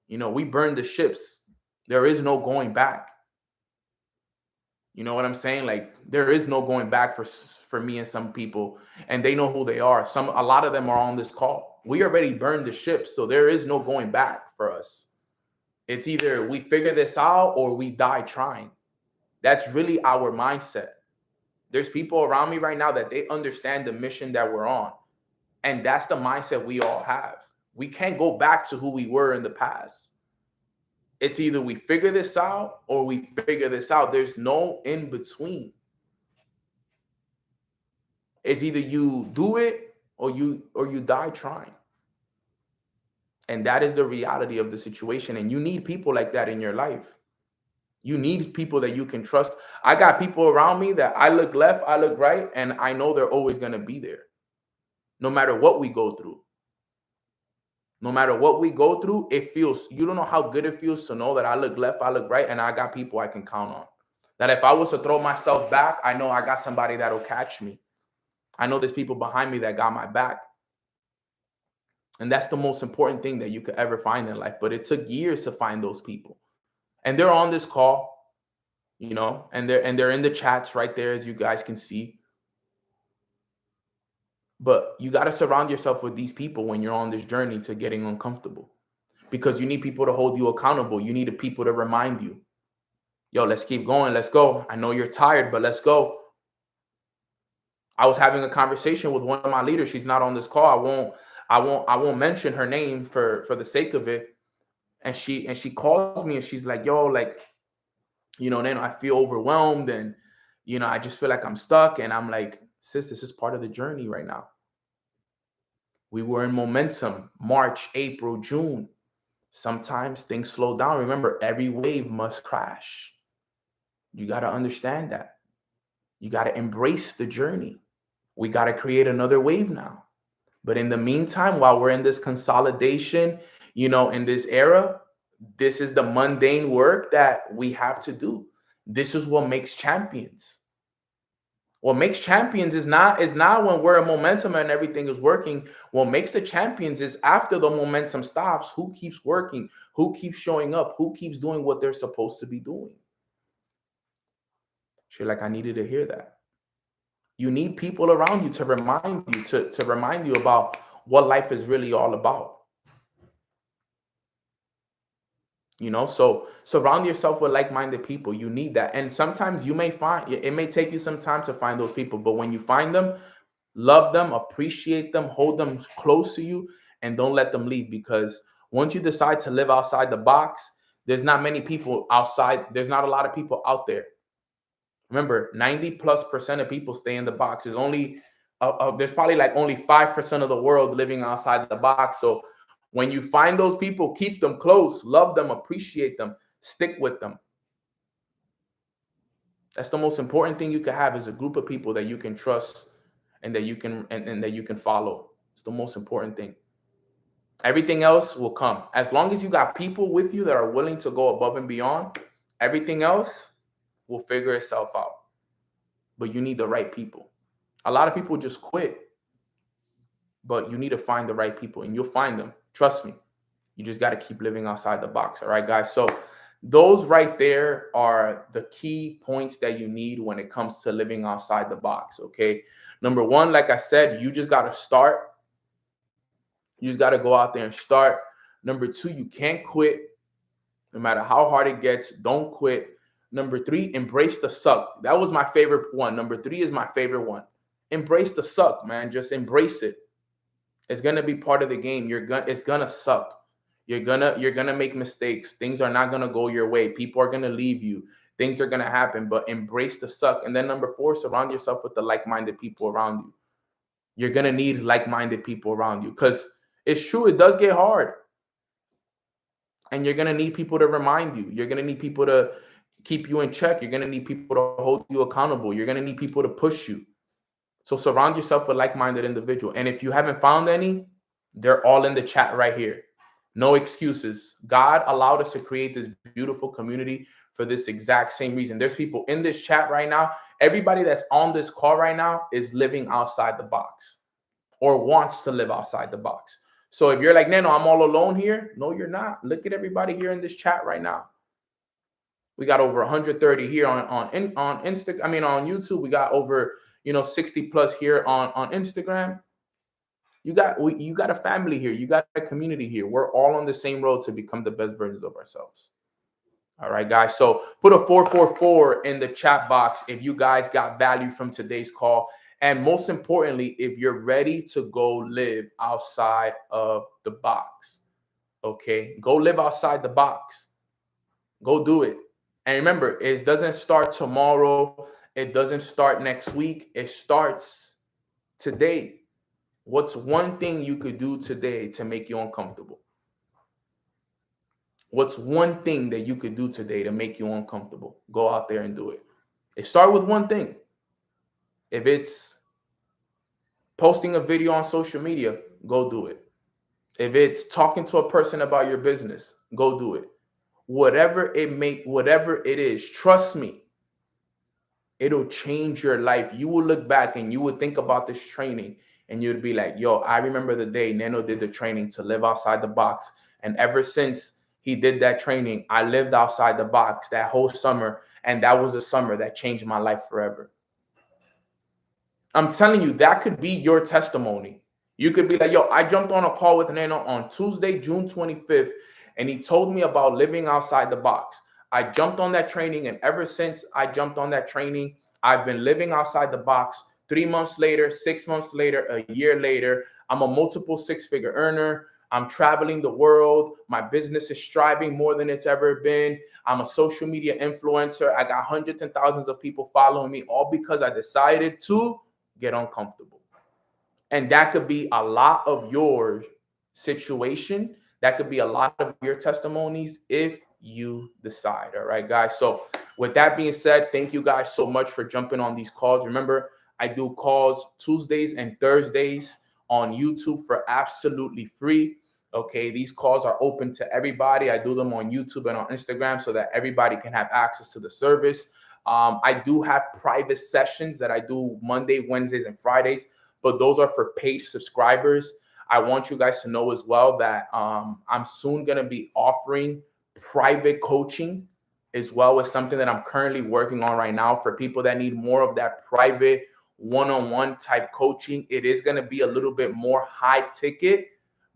You know, we burned the ships. There is no going back. You know what I'm saying? Like, there is no going back for me and some people, and they know who they are. A lot of them are on this call. We already burned the ship, so there is no going back for us. It's either we figure this out or we die trying. That's really our mindset. There's people around me right now that they understand the mission that we're on, and that's the mindset we all have. We can't go back to who we were in the past. It's either we figure this out or we figure this out. There's no in between. It's either you do it or you die trying. And that is the reality of the situation. And you need people like that in your life. You need people that you can trust. I got people around me that I look left, I look right, and I know they're always going to be there. No matter what we go through. No matter what we go through, it feels, you don't know how good it feels to know that I look left, I look right, and I got people I can count on. That if I was to throw myself back, I know I got somebody that'll catch me. I know there's people behind me that got my back. And that's the most important thing that you could ever find in life. But it took years to find those people. And they're on this call, you know, and they're in the chats right there, as you guys can see. But you got to surround yourself with these people when you're on this journey to getting uncomfortable. because you need people to hold you accountable. You need people to remind you, yo, let's keep going. Let's go. I know you're tired, but let's go. I was having a conversation with one of my leaders. She's not on this call. I won't mention her name for the sake of it. And she calls me and she's like, yo, like, then I feel overwhelmed and, I just feel like I'm stuck. And I'm like, sis, this is part of the journey right now. We were in momentum, March, April, June. Sometimes things slow down. Remember, every wave must crash. You got to understand that. You got to embrace the journey. We got to create another wave now. But in the meantime, while we're in this consolidation, in this era, this is the mundane work that we have to do. This is what makes champions. What makes champions is not when we're in momentum and everything is working. What makes the champions is after the momentum stops, who keeps working, who keeps showing up, who keeps doing what they're supposed to be doing. She's like, I needed to hear that. You need people around you to remind you, to remind you about what life is really all about. So surround yourself with like-minded people. You need that. And sometimes you may find, it may take you some time to find those people, but when you find them, love them, appreciate them, hold them close to you, and don't let them leave. Because once you decide to live outside the box, there's not many people outside. There's not a lot of people out there. Remember, 90+% of people stay in the box. There's probably like only 5% of the world living outside the box. So when you find those people, keep them close, love them, appreciate them, stick with them. That's the most important thing you can have, is a group of people that you can trust and that you can and that you can follow. It's the most important thing. Everything else will come. As long as you got people with you that are willing to go above and beyond, everything else will figure itself out. But you need the right people. A lot of people just quit. But you need to find the right people, and you'll find them. Trust me. You just got to keep living outside the box. All right, guys. So those right there are the key points that you need when it comes to living outside the box. Okay. Number one, like I said, you just got to start. You just got to go out there and start. Number two, you can't quit. No matter how hard it gets, don't quit. Number three, embrace the suck. That was my favorite one. Number three is my favorite one. Embrace the suck, man. Just embrace it. It's gonna be part of the game. It's gonna suck. You're gonna make mistakes. Things are not gonna go your way. People are gonna leave you. Things are gonna happen, but embrace the suck. And then number four, surround yourself with the like-minded people around you. You're gonna need like-minded people around you, because it's true, it does get hard. And you're gonna need people to remind you. You're gonna need people to keep you in check. You're gonna need people to hold you accountable. You're gonna need people to push you. So surround yourself with like-minded individuals. And if you haven't found any, they're all in the chat right here. No excuses. God allowed us to create this beautiful community for this exact same reason. There's people in this chat right now. Everybody that's on this call right now is living outside the box or wants to live outside the box. So if you're like, no, I'm all alone here. No, you're not. Look at everybody here in this chat right now. We got over 130 here on Instagram. I mean, on YouTube. We got over 60 plus here on Instagram. You got a family here. You got a community here. We're all on the same road to become the best versions of ourselves. All right, guys. So put a 444 in the chat box if you guys got value from today's call. And most importantly, if you're ready to go live outside of the box. Okay, go live outside the box. Go do it. And remember, it doesn't start tomorrow. It doesn't start next week. It starts today. What's one thing you could do today to make you uncomfortable? What's one thing that you could do today to make you uncomfortable? Go out there and do it. It start with one thing. If it's posting a video on social media, go do it. If it's talking to a person about your business, go do it. Whatever it is, trust me. It'll change your life. You will look back and you will think about this training and you'd be like, yo, I remember the day Neno did the training to live outside the box. And ever since he did that training, I lived outside the box that whole summer. And that was a summer that changed my life forever. I'm telling you, that could be your testimony. You could be like, yo, I jumped on a call with Neno on Tuesday, June 25th. And he told me about living outside the box. I jumped on that training, and ever since I jumped on that training, I've been living outside the box. 3 months later, 6 months later, a year later, I'm a multiple six-figure earner. I'm traveling the world. My business is striving more than it's ever been. I'm a social media influencer. I got hundreds and thousands of people following me, all because I decided to get uncomfortable. And that could be a lot of your situation. That could be a lot of your testimonies if you decide. All right, guys. So with that being said, thank you guys so much for jumping on these calls. Remember, I do calls Tuesdays and Thursdays on YouTube for absolutely free. Okay, these calls are open to everybody. I do them on YouTube and on Instagram so that everybody can have access to the service. I do have private sessions that I do Monday, Wednesdays, and Fridays, but those are for paid subscribers. I want you guys to know as well that I'm soon going to be offering private coaching as well as something that I'm currently working on right now for people that need more of that private one-on-one type coaching. It is going to be a little bit more high ticket,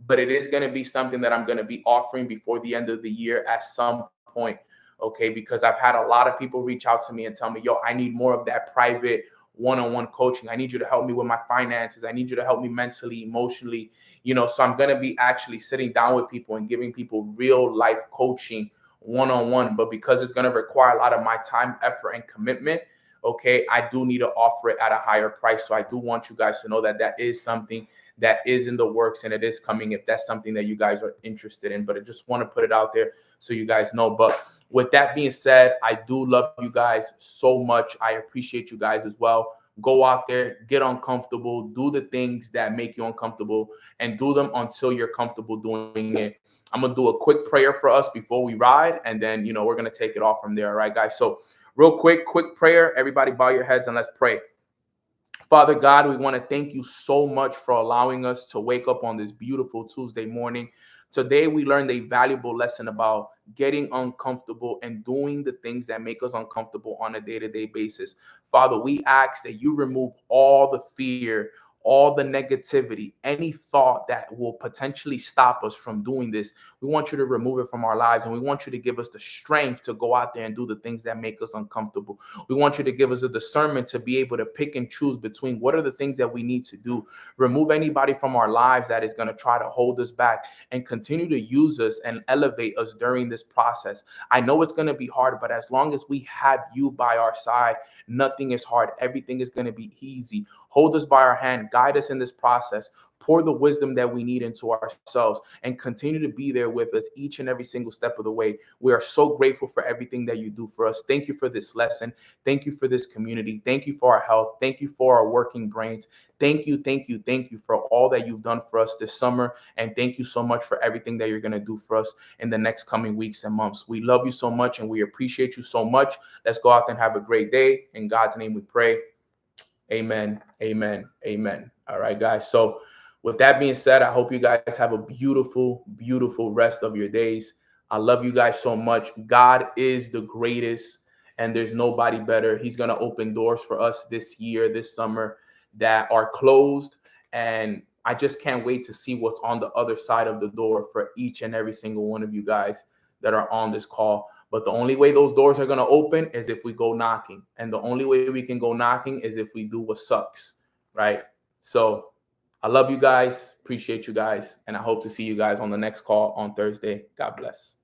but it is going to be something that I'm going to be offering before the end of the year at some point. Okay, because I've had a lot of people reach out to me and tell me, yo, I need more of that private one-on-one coaching. I need you to help me with my finances. I need you to help me mentally, emotionally, so I'm going to be actually sitting down with people and giving people real life coaching one-on-one. But because it's going to require a lot of my time, effort, and commitment, okay, I do need to offer it at a higher price. So I do want you guys to know that that is something that is in the works and it is coming if that's something that you guys are interested in. But I just want to put it out there so you guys know. But with that being said, I do love you guys so much. I appreciate you guys as well. Go out there, get uncomfortable, do the things that make you uncomfortable, and do them until you're comfortable doing it. I'm going to do a quick prayer for us before we ride, and then, we're going to take it off from there. All right, guys? So real quick prayer. Everybody bow your heads and let's pray. Father God, we want to thank you so much for allowing us to wake up on this beautiful Tuesday morning. Today, we learned a valuable lesson about getting uncomfortable and doing the things that make us uncomfortable on a day-to-day basis. Father, we ask that you remove all the fear, all the negativity, any thought that will potentially stop us from doing this. We want you to remove it from our lives, and we want you to give us the strength to go out there and do the things that make us uncomfortable. We want you to give us a discernment to be able to pick and choose between what are the things that we need to do. Remove anybody from our lives that is going to try to hold us back, and continue to use us and elevate us during this process. I know it's going to be hard, but as long as we have you by our side, nothing is hard. Everything is going to be easy. Hold us by our hand, guide us in this process, pour the wisdom that we need into ourselves, and continue to be there with us each and every single step of the way. We are so grateful for everything that you do for us. Thank you for this lesson. Thank you for this community. Thank you for our health. Thank you for our working brains. Thank you for all that you've done for us this summer. And thank you so much for everything that you're going to do for us in the next coming weeks and months. We love you so much and we appreciate you so much. Let's go out and have a great day. In God's name we pray. Amen. Amen. Amen. All right, guys. So with that being said, I hope you guys have a beautiful, beautiful rest of your days. I love you guys so much. God is the greatest and there's nobody better. He's going to open doors for us this year, this summer that are closed. And I just can't wait to see what's on the other side of the door for each and every single one of you guys that are on this call. But the only way those doors are going to open is if we go knocking. And the only way we can go knocking is if we do what sucks, right? So I love you guys, appreciate you guys, and I hope to see you guys on the next call on Thursday. God bless.